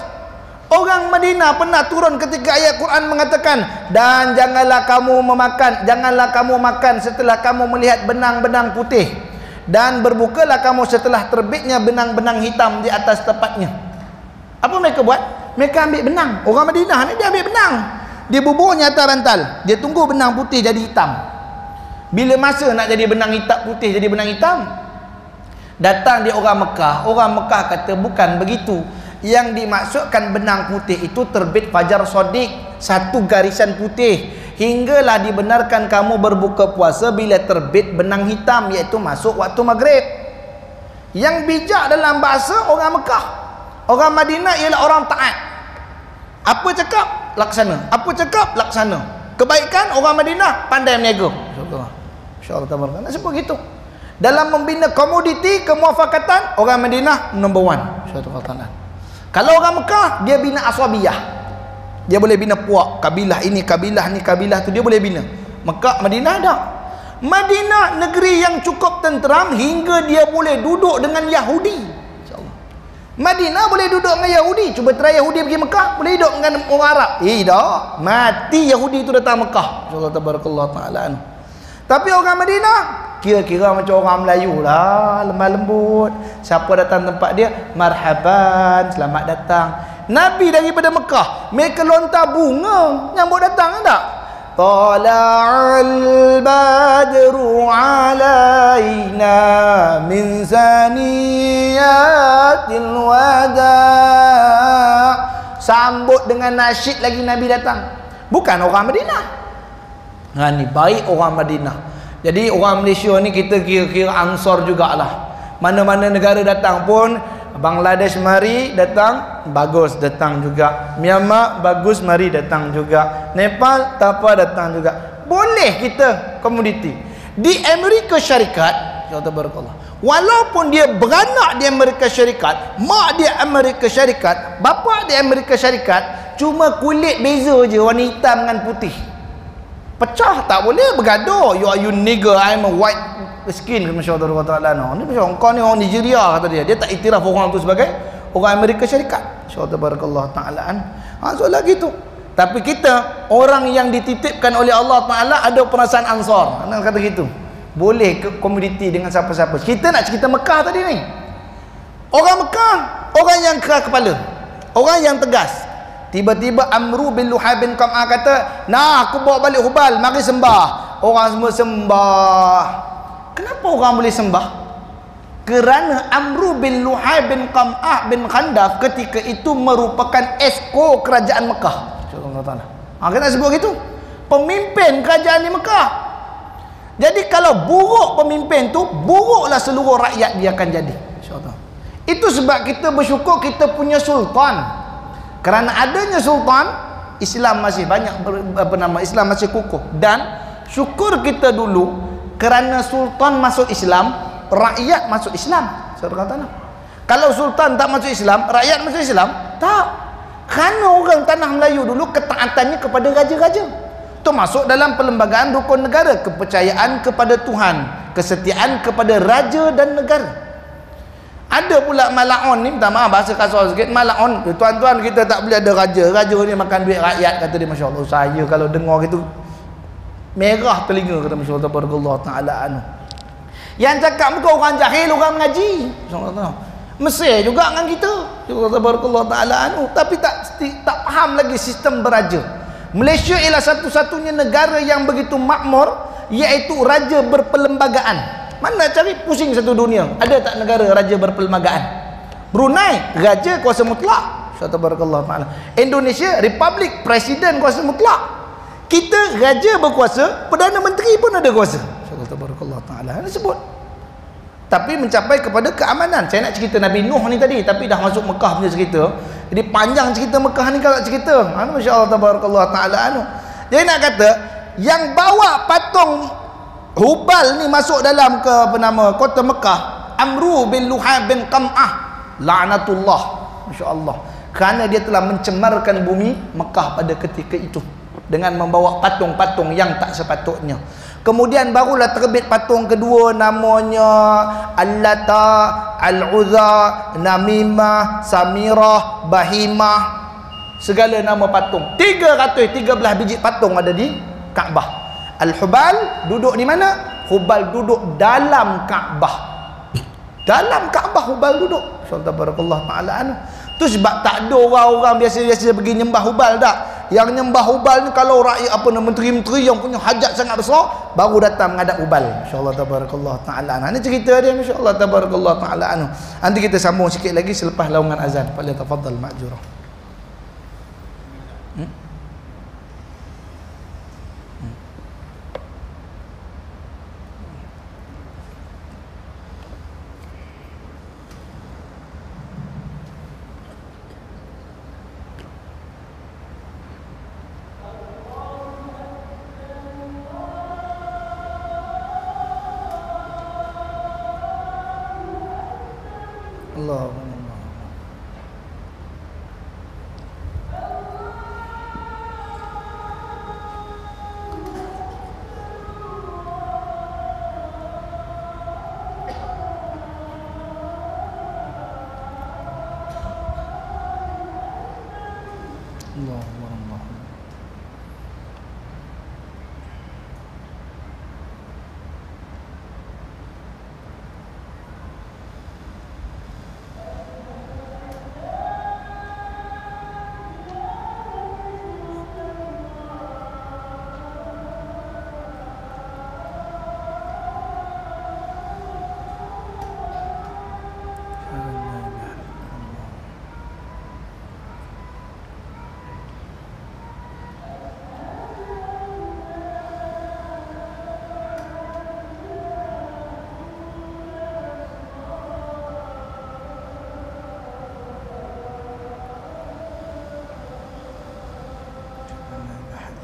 Orang Madinah pernah turun ketika ayat Quran mengatakan, dan janganlah kamu makan setelah kamu melihat benang-benang putih, dan berbukalah kamu setelah terbitnya benang-benang hitam di atas tepatnya. Apa mereka buat? Mereka ambil benang. Orang Madinah ni dia ambil benang, dia buburnya atas bantal, dia tunggu benang putih jadi hitam. Bila masa nak jadi benang hitam putih jadi benang hitam, datang dia orang Mekah. Orang Mekah kata bukan begitu. Yang dimaksudkan benang putih itu terbit fajar sodik, satu garisan putih, hinggalah dibenarkan kamu berbuka puasa bila terbit benang hitam, iaitu masuk waktu maghrib. Yang bijak dalam bahasa orang Mekah. Orang Madinah ialah orang taat. Apa cakap laksana, apa cakap laksana. Kebaikan orang Madinah pandai meniaga. InsyaAllah tabarakallah. Nak sebut gitu. Dalam membina komoditi kemuafakatan, orang Madinah number one. InsyaAllah. Kalau orang Mekah, dia bina aswabiyah. Dia boleh bina puak, kabilah ini, kabilah ni, kabilah tu, dia boleh bina. Mekah, Madinah tak. Madinah negeri yang cukup tenteram hingga dia boleh duduk dengan Yahudi. InsyaAllah. Madinah boleh duduk dengan Yahudi. Cuba try Yahudi pergi Mekah, boleh duduk dengan orang Arab. Tak. Mati Yahudi tu datang Mekah. InsyaAllah tabarakallah ta'ala. Tapi orang Madinah kira-kira macam orang Melayu lah, lemah lembut. Siapa datang tempat dia, marhaban, selamat datang. Nabi daripada Mekah, mereka lontar bunga nyambut datang, tak? Tala'al badru alaina min saniyatil wada'. Sambut dengan nasyid lagi Nabi datang. Bukan orang Madinah. Ni baik orang Madinah. Jadi orang Malaysia ni kita kira-kira Ansar jugalah. Mana-mana negara datang pun, Bangladesh mari datang, bagus datang juga. Myanmar bagus mari datang juga. Nepal tak apa datang juga. Boleh kita komoditi. Di Amerika Syarikat, ya tabarakallah, walaupun dia beranak di Amerika Syarikat, mak dia Amerika Syarikat, bapa dia Amerika Syarikat, cuma kulit beza je, warna hitam dengan putih. Pecah tak boleh bergaduh. You nigger, I'm a white skin. Masya-Allah taala. Ni macam kau ni orang Nigeria kata dia. Dia tak iktiraf orang tu sebagai orang Amerika Syarikat. Masya-Allah tabarakallah taala. Soalan gitu. Tapi kita orang yang dititipkan oleh Allah Ta'ala ada perasaan ansar. Nak kata gitu, boleh ke komuniti dengan siapa-siapa. Kita nak cerita Mekah tadi ni, orang Mekah, orang yang keras kepala, orang yang tegas. Tiba-tiba Amru bin Luhai bin Qam'ah kata, nah aku bawa balik Hubal, mari sembah. Orang semua sembah. Kenapa orang boleh sembah? Kerana Amru bin Luhai bin Qam'ah bin Khandaf ketika itu merupakan esko kerajaan Mekah. Kita sebut gitu, pemimpin kerajaan di Mekah. Jadi kalau buruk pemimpin tu, buruklah seluruh rakyat dia akan jadi. Itu sebab kita bersyukur kita punya sultan. Kerana adanya sultan, Islam masih banyak Islam masih kukuh. Dan syukur kita dulu kerana sultan masuk Islam, rakyat masuk Islam. Kalau sultan tak masuk Islam, rakyat masuk Islam? Tak. Kerana orang tanah Melayu dulu ketaatannya kepada raja-raja. Itu masuk dalam perlembagaan rukun negara, kepercayaan kepada Tuhan, kesetiaan kepada raja dan negara. Ada pula malaon ni, minta maaf bahasa kasar sikit, malaon, tuan-tuan kita tak boleh ada raja. Raja ni makan duit rakyat, kata dia. Masya Allah, saya kalau dengar gitu merah telinga, kata Masya Allah tabarakallah ta'ala anu. Yang cakap muka orang jahil, orang mengaji. Mesir juga dengan kita, tabarakallah ta'ala anu, tapi tak faham lagi sistem beraja. Malaysia ialah satu-satunya negara yang begitu makmur, iaitu raja berperlembagaan. Mana cari, pusing satu dunia, ada tak negara raja berperlembagaan? Brunei raja kuasa mutlak, tabarakallah ta'ala. Indonesia republik, presiden kuasa mutlak. Kita raja berkuasa, perdana menteri pun ada kuasa, tabarakallah ta'ala. Ini sebut, tapi mencapai kepada keamanan. Saya nak cerita Nabi Nuh ni tadi, tapi dah masuk Mekah punya cerita. Jadi panjang cerita Mekah ni kalau cerita. Masya Allah tabarakallah ta'ala anu. Jadi nak kata, yang bawa patung Hubal ni masuk dalam ke kota Mekah, Amru bin Luhai bin Qam'ah la'natullah, Masya Allah, kerana dia telah mencemarkan bumi Mekah pada ketika itu dengan membawa patung-patung yang tak sepatutnya. Kemudian barulah terbit patung kedua, namanya Al-Lata, Al-Uzza, Namimah, Samirah, Bahimah, segala nama patung. 313 biji patung ada di Kaabah. Al-Hubal duduk di mana? Hubal duduk dalam Kaabah. Dalam Kaabah Hubal duduk. Subhanallah ta'ala anu. Tu sebab tak ada orang-orang biasa-biasa pergi nyembah Hubal tak. Yang nyembah Hubal ni kalau rakyat menteri-menteri yang punya hajat sangat besar baru datang menghadap Hubal. Masya-Allah tabarakallah taala. Ini cerita dia, masya-Allah tabarakallah taala anu. Nanti kita sambung sikit lagi selepas laungan azan. Fal tafadhal ma'jurah. Allah.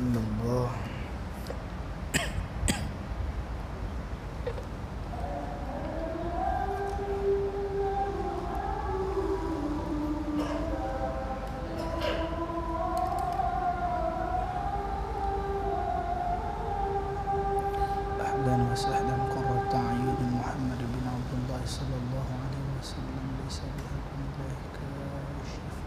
Allah. Ahlan wa sahlan qurrata a'yun Muhammad bin Abdullah sallallahu alaihi wasallam laysa bihakum ilaika shifa.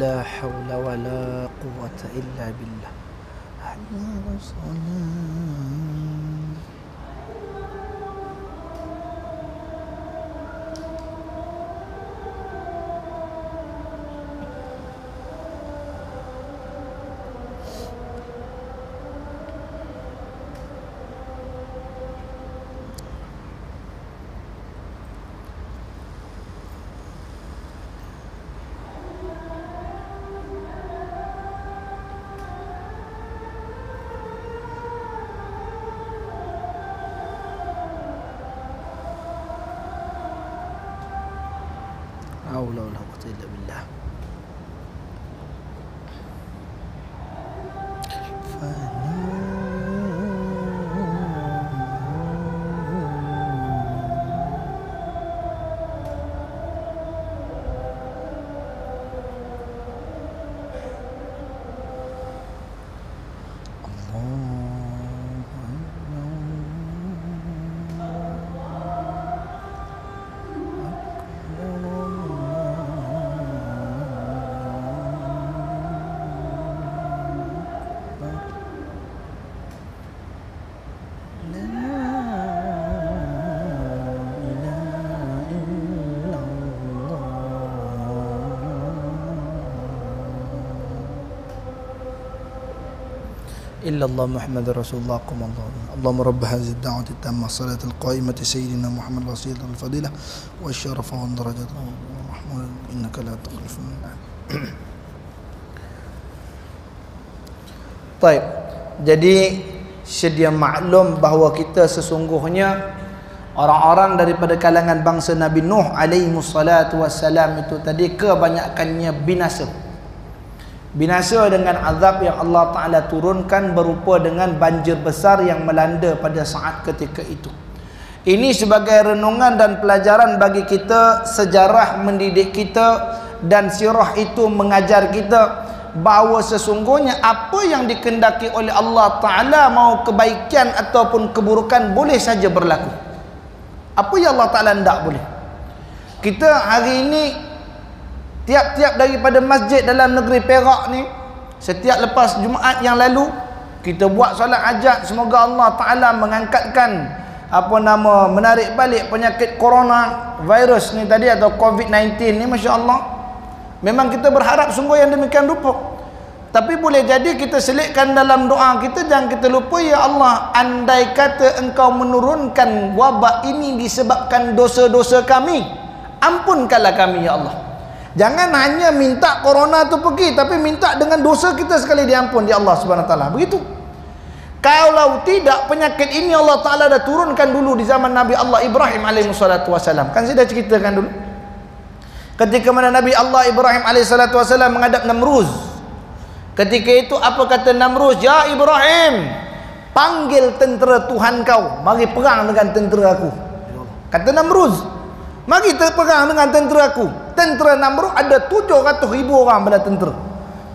لا حول ولا قوة إلا بالله. حول ولا قوة إلا بالله. إلا الله محمد رسول الله قم الله. اللهم رب هذه الدعوة التامة الصلاة القائمة سيدنا محمد الوسيلة والفضيلة والشرف والدرجة محمود إنك لا تخلف الميعاد. Baik. Jadi sedia maklum bahawa kita sesungguhnya orang-orang daripada kalangan bangsa Nabi Nuh alaihi wassalatu wassalam itu tadi kebanyakannya binasa. Binasa dengan azab yang Allah Ta'ala turunkan berupa dengan banjir besar yang melanda pada saat ketika itu. Ini sebagai renungan dan pelajaran bagi kita, sejarah mendidik kita dan sirah itu mengajar kita bahawa sesungguhnya apa yang dikehendaki oleh Allah Ta'ala, mau kebaikan ataupun keburukan, boleh saja berlaku. Apa yang Allah Ta'ala tidak boleh. Kita hari ini tiap-tiap daripada masjid dalam negeri Perak ni, setiap lepas Jumaat yang lalu kita buat solat hajat, semoga Allah Ta'ala mengangkatkan menarik balik penyakit corona virus ni tadi atau COVID-19 ni. Masya Allah, memang kita berharap sungguh yang demikian rupa. Tapi boleh jadi kita selitkan dalam doa kita, jangan kita lupa, ya Allah, andai kata engkau menurunkan wabak ini disebabkan dosa-dosa kami, ampunkanlah kami ya Allah. Jangan hanya minta corona tu pergi, tapi minta dengan dosa kita sekali diampun ya Allah Subhanahu Wa Taala. Begitu. Kalau tidak, penyakit ini Allah Taala dah turunkan dulu di zaman Nabi Allah Ibrahim alaihi salatu wasalam. Kan saya dah ceritakan dulu. Ketika mana Nabi Allah Ibrahim alaihi salatu wasalam menghadap Namruz. Ketika itu apa kata Namruz? Ya Ibrahim, panggil tentera Tuhan kau, mari perang dengan tentera aku. Kata Namruz, mari kita perang dengan tentera aku. Tentera Namrud ada 700,000 orang pada tentera.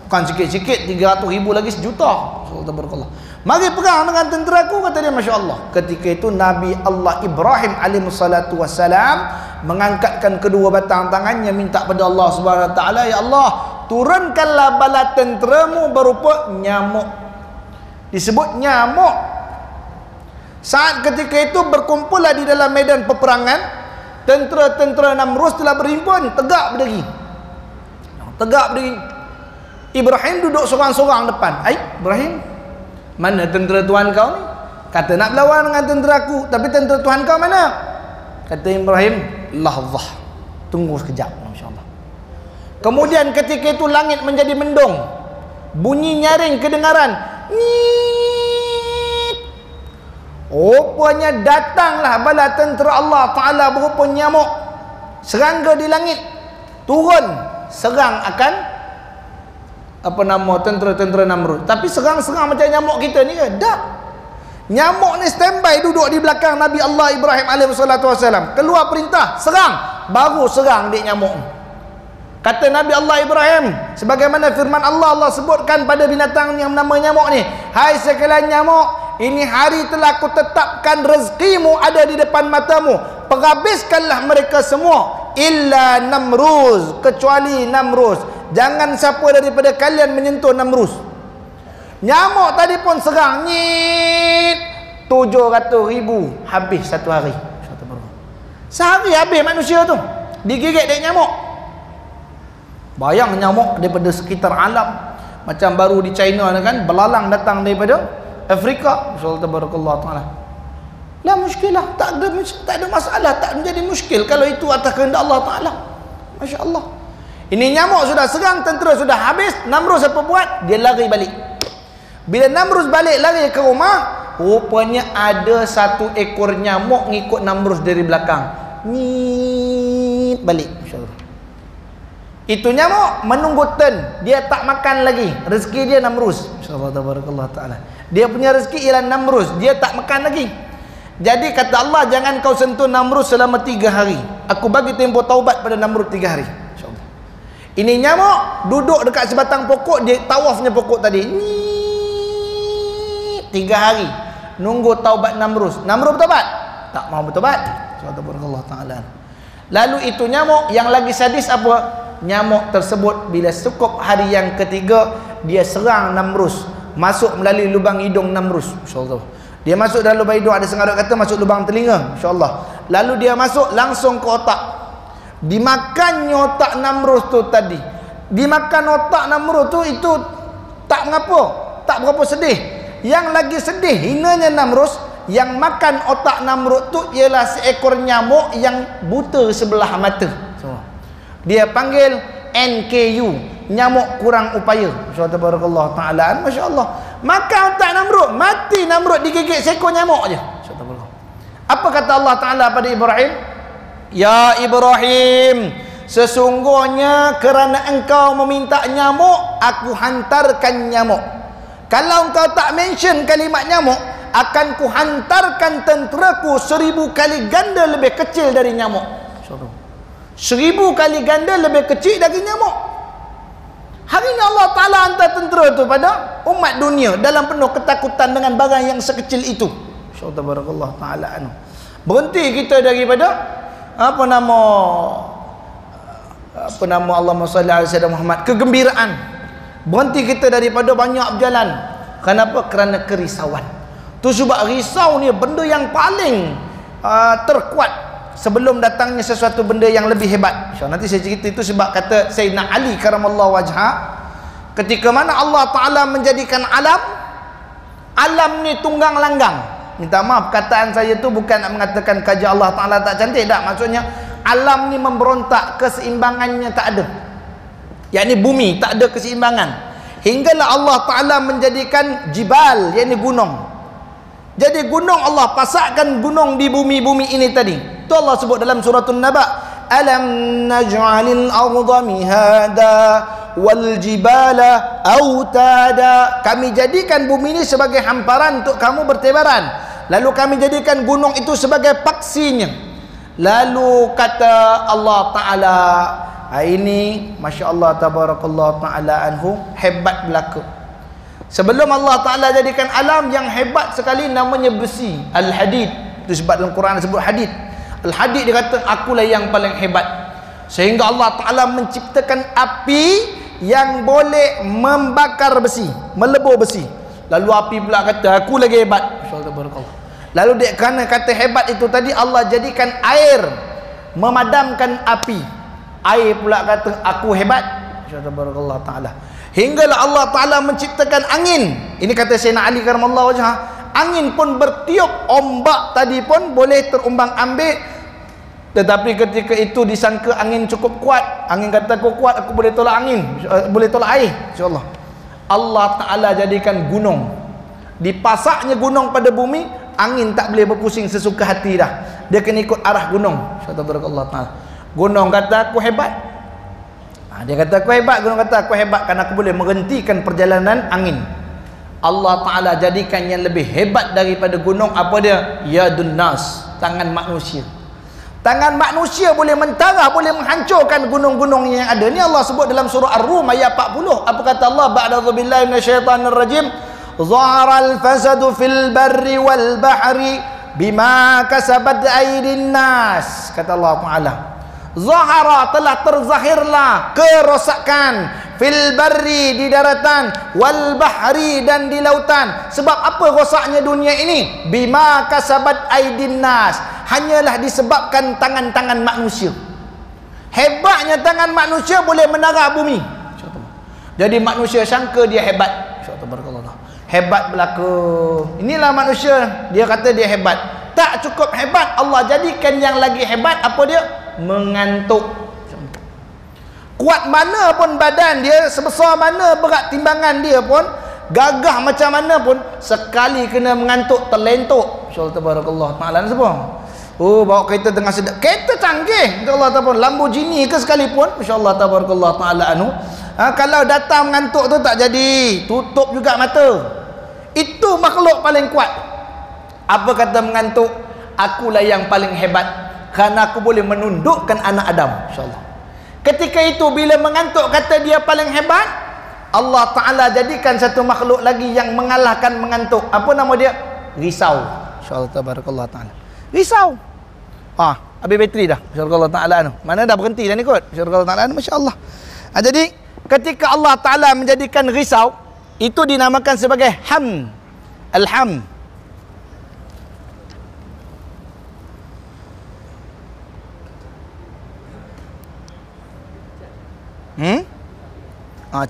Bukan sikit-sikit, 300,000 lagi 1 juta. Subhanallah. Mari perang dengan tentera aku, kata dia. Masya Allah. Ketika itu Nabi Allah Ibrahim alaihi salatu wassalam mengangkatkan kedua batang tangannya, minta pada Allah Subhanahu Wa Taala, ya Allah, turunkanlah bala tenteramu berupa nyamuk. Disebut nyamuk. Saat ketika itu berkumpullah di dalam medan peperangan, tentera-tentera Namrud telah berhimpun, tegak berdiri. Tegak berdiri. Ibrahim duduk seorang-seorang depan. Ibrahim, mana tentera Tuhan kau ni? Kata nak berlawan dengan tentera aku, tapi tentera Tuhan kau mana? Kata Ibrahim, lahzah, tunggu sekejap. Masya-Allah. Kemudian ketika itu langit menjadi mendung, bunyi nyaring kedengaran. Rupanya datanglah bala tentera Allah Ta'ala berupa nyamuk, serangga di langit, turun serang akan tentera-tentera Namrud. Tapi serang-serang macam nyamuk kita ni ke? Tak. Nyamuk ni standby duduk di belakang Nabi Allah Ibrahim alaihissalam. Keluar perintah, serang, baru serang dia nyamuk. Kata Nabi Allah Ibrahim, sebagaimana firman Allah, Allah sebutkan pada binatang yang nama nyamuk ni, hai sekalian nyamuk, ini hari telah aku tetapkan rezekimu ada di depan matamu, penghabiskanlah mereka semua, illa Namruz, kecuali Namruz. jangan siapa daripada kalian menyentuh Namrus. Nyamuk tadi pun serang, nyit, 700,000 habis satu hari. Sehari habis manusia tu digigit dari nyamuk. Bayang nyamuk daripada sekitar alam, macam baru di China kan, belalang datang daripada Afrika. Insyaallah tabarakallah taala. La muskilah, tak ada masalah, tak menjadi muskil kalau itu atas kehendak Allah taala. Masya-Allah. Ini nyamuk sudah serang, tentera sudah habis, Namrus apa buat? Dia lari balik. Bila Namrus balik lari ke rumah, rupanya ada satu ekor nyamuk ngikut Namrus dari belakang. Nyit balik. InsyaAllah. Itu nyamuk menunggu turn. Dia tak makan lagi. Rezeki dia Namrus. InsyaAllah tabarakallah ta'ala. Dia punya rezeki ialah Namrus. Dia tak makan lagi. Jadi kata Allah, jangan kau sentuh Namrus selama 3 hari. Aku bagi tempoh taubat pada Namrus 3 hari. InsyaAllah. Ini nyamuk duduk dekat sebatang pokok. Dia tawafnya pokok tadi. Nyit 3 hari. Nunggu taubat Namrus. Namrus bertaubat? Tak mau bertaubat. Subhanallah ta'ala. Lalu itu nyamuk yang lagi sadis apa? Nyamuk tersebut bila cukup hari yang ketiga, dia serang Namrus, masuk melalui lubang hidung Namrus. InsyaAllah. Dia masuk dalam lubang hidung, ada sengaja kata masuk lubang telinga. InsyaAllah. Lalu dia masuk langsung ke otak. Dimakannya otak Namrus tu tadi. Dimakan otak Namrus tu, itu tak mengapa, tak berapa sedih. Yang lagi sedih, hinanya Namrus, yang makan otak Namrud tu ialah seekor nyamuk yang buta sebelah mata. Dia panggil NKU, nyamuk kurang upaya. Subhanallah ta'ala. Masya-Allah. Makan otak Namrud, mati Namrud digigit seekor nyamuk aja. Apa kata Allah Taala pada Ibrahim? Ya Ibrahim, sesungguhnya kerana engkau meminta nyamuk, aku hantarkan nyamuk. Kalau engkau tak mention kalimat nyamuk, akan ku hantarkan tenteraku 1000 kali ganda lebih kecil dari nyamuk. 1000 kali ganda lebih kecil dari nyamuk. Hari ini Allah Ta'ala hantar tentera tu pada umat dunia dalam penuh ketakutan dengan barang yang sekecil itu. Subhanallah Ta'ala. Berhenti kita daripada apa nama Allahumma salli ala sayyidina Muhammad, kegembiraan. Berhenti kita daripada banyak berjalan. Kenapa? Kerana kerisauan. Tu sebab risau ni benda yang paling terkuat sebelum datangnya sesuatu benda yang lebih hebat. Nanti saya cerita itu sebab kata Sayyidina Ali karamallahu wajha, ketika mana Allah Ta'ala menjadikan alam ni tunggang langgang. Minta maaf, perkataan saya tu bukan nak mengatakan kaji Allah Ta'ala tak cantik, tak. Maksudnya alam ni memberontak, keseimbangannya tak ada. Yakni bumi tak ada keseimbangan. Hinggalah Allah Ta'ala menjadikan jibal, yakni gunung. Jadi gunung Allah pasakkan gunung di bumi-bumi ini tadi. Itu Allah sebut dalam suratul Naba, alam naj'alil arda mihada wal jibala autada. Kami jadikan bumi ini sebagai hamparan untuk kamu bertebaran. Lalu kami jadikan gunung itu sebagai paksinya. Lalu kata Allah Ta'ala, ini Masya Allah tabarakallah ta'ala anhu, hebat belaka. Sebelum Allah Ta'ala jadikan alam yang hebat sekali namanya besi, Al-Hadid. Itu sebab dalam Quran disebut hadid. Al-Hadid dia kata, akulah yang paling hebat. Sehingga Allah Ta'ala menciptakan api yang boleh membakar besi, melebur besi. Lalu api pula kata, aku lagi hebat. Lalu dia kerana kata hebat itu tadi, Allah jadikan air memadamkan api. Air pula kata, aku hebat. Subhanallah Ta'ala. Hinggalah Allah Ta'ala menciptakan angin. Ini kata Sayyidina Ali karamallahu wajhah, angin pun bertiup, ombak tadi pun boleh terumbang ambik. Tetapi ketika itu disangka angin cukup kuat, angin kata aku kuat, aku boleh tolak angin, boleh tolak air. InsyaAllah Allah Ta'ala jadikan gunung. Dipasaknya gunung pada bumi, angin tak boleh berpusing sesuka hati dah. Dia kena ikut arah gunung. InsyaAllah Ta'ala. Gunung kata aku hebat. Dia kata aku hebat, gunung kata aku hebat kerana aku boleh menghentikan perjalanan angin. Allah Ta'ala jadikan yang lebih hebat daripada gunung, apa dia? Yadun nas, tangan manusia. Tangan manusia boleh mentarah, boleh menghancurkan gunung-gunung yang ada. Ini Allah sebut dalam surah Ar-Rum ayat 40. Apa kata Allah? Ba'dadzu billahi minasyaitanir rajim. Zaharal fasadu fil barri wal bahri bima kasabat aydin nas. Kata Allah Ta'ala, Zahara, telah terzahirlah kerosakan fil barri, di daratan, wal bahri, dan di lautan. Sebab apa rosaknya dunia ini? Bima kasabat aidin nas, hanyalah disebabkan tangan-tangan manusia. Hebatnya tangan manusia boleh menara bumi. Jadi manusia sangka dia hebat. Hebat belaka. Inilah manusia, dia kata dia hebat. Tak cukup hebat, Allah jadikan yang lagi hebat. Apa dia? Mengantuk. Kuat mana pun badan dia, sebesar mana berat timbangan dia pun, gagah macam mana pun, sekali kena mengantuk, terlentuk. InsyaAllah tabarakallah ta'ala. Sebab oh, bawa kereta tengah sedap, kereta canggih, insyaAllah tabarakallah, Lamborghini ke sekalipun, insyaAllah tabarakallah ta'ala kalau datang mengantuk tu tak jadi, tutup juga mata. Itu makhluk paling kuat. Apa kata mengantuk? Akulah yang paling hebat, kerana aku boleh menundukkan anak Adam, insyaAllah. Ketika itu bila mengantuk kata dia paling hebat, Allah Ta'ala jadikan satu makhluk lagi yang mengalahkan mengantuk. Apa nama dia? Risau. InsyaAllah tabarakallah ta'ala. Risau. Habis bateri dah, InsyaAllah ta'ala. Mana dah berhenti dah ni kot, InsyaAllah ta'ala. Masya Allah. Jadi ketika Allah Ta'ala menjadikan risau, itu dinamakan sebagai ham. Al-ham.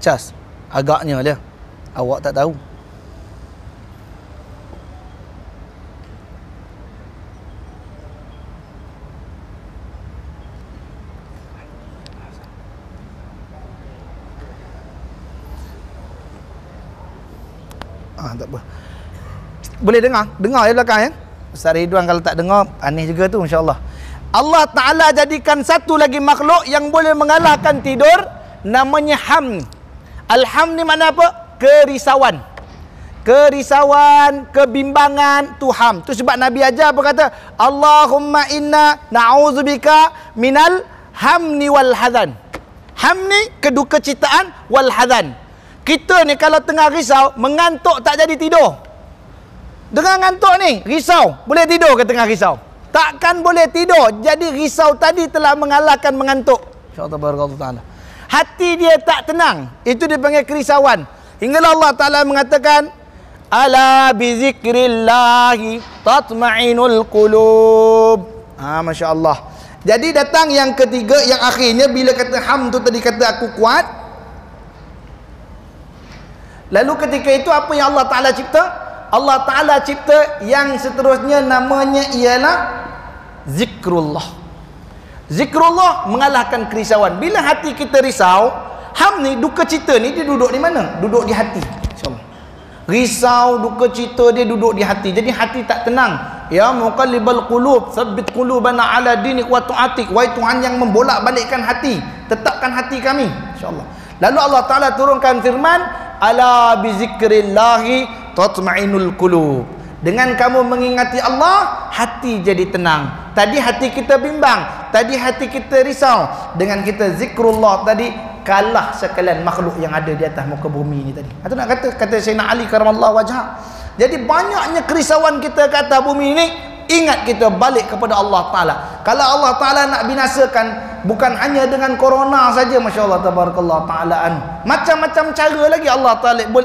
Cas. Agaknya dia. Awak tak tahu. Tak apa. Boleh dengar? Dengar di belakang ya. Ustaz Ridwan kalau tak dengar, aneh juga tu, insya-Allah. Allah Ta'ala jadikan satu lagi makhluk yang boleh mengalahkan tidur, namanya ham. Al-ham ni makna apa? Kerisauan. Kerisauan, kebimbangan, tu ham. Tu sebab Nabi ajar apa kata? Allahumma inna na'udzubika minal hamni wal hazan. Ham ni keduka citaan, wal hazan. Kita ni kalau tengah risau, mengantuk tak jadi tidur. Dengan ngantuk ni, risau, boleh tidur ke tengah risau? Takkan boleh tidur. Jadi risau tadi telah mengalahkan mengantuk. InsyaAllah ta'ala. Hati dia tak tenang, itu dipanggil kerisauan. Hinggalah Allah Ta'ala mengatakan, ala bizikrillahi tatma'inul qulub. Masya Allah. Jadi datang yang ketiga, yang akhirnya bila kata ham tu tadi kata aku kuat. Lalu ketika itu apa yang Allah Ta'ala cipta? Allah Ta'ala cipta yang seterusnya, namanya ialah zikrullah. Zikrullah mengalahkan kerisauan. Bila hati kita risau, ham ni, duka cita ni, dia duduk di mana? Duduk di hati. InsyaAllah. Risau, duka cita dia duduk di hati. Jadi hati tak tenang. Ya muqallibal qulub, tsabbit qulubana ala dinik wa tu'atik. Wahai Tuhan yang membolak-balikkan hati, tetapkan hati kami, insyaAllah. Lalu Allah Ta'ala turunkan firman, ala bizikrillahi tatma'inul qulub. Dengan kamu mengingati Allah, hati jadi tenang. Tadi hati kita bimbang, tadi hati kita risau. Dengan kita zikrullah tadi, kalah sekalian makhluk yang ada di atas muka bumi ini tadi. Atau nak kata Sayyidina Ali karamallahu wajhah. Jadi banyaknya kerisauan kita ke atas bumi ini, ingat kita balik kepada Allah Ta'ala. Kalau Allah Ta'ala nak binasakan, bukan hanya dengan corona saja, Masya Allah tabarakallah ta'alaan. Macam-macam cara lagi Allah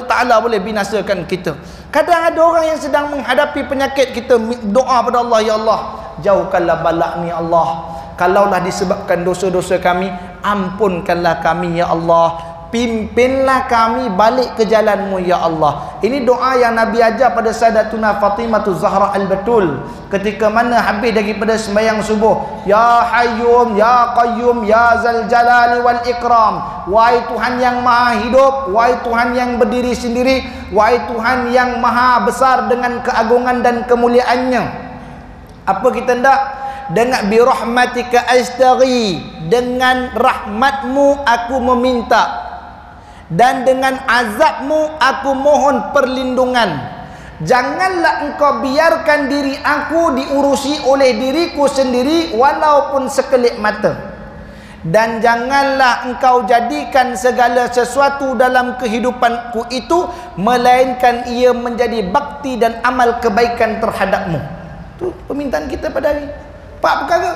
Ta'ala boleh binasakan kita. Kadang ada orang yang sedang menghadapi penyakit, kita doa pada Allah, ya Allah, jauhkanlah balak ni Allah. Kalaulah disebabkan dosa-dosa kami, ampunkanlah kami ya Allah. Pimpinlah kami balik ke jalanmu ya Allah. Ini doa yang Nabi ajar pada Sayyidatuna Fatimah Zahra al-Batul ketika mana habis daripada sembahyang subuh. Ya Hayyum, Ya Qayyum, Ya Zal Jalali wal Ikram. Wahai Tuhan yang maha hidup, wahai Tuhan yang berdiri sendiri, wahai Tuhan yang maha besar dengan keagungan dan kemuliaannya. Apa kita hendak? Dengan birahmatika astaghi, dengan rahmatmu aku meminta, dan dengan azabmu aku mohon perlindungan. Janganlah engkau biarkan diri aku diurusi oleh diriku sendiri walaupun sekelip mata. Dan janganlah engkau jadikan segala sesuatu dalam kehidupanku itu melainkan ia menjadi bakti dan amal kebaikan terhadapmu. Itu permintaan kita pada hari. 4 perkara.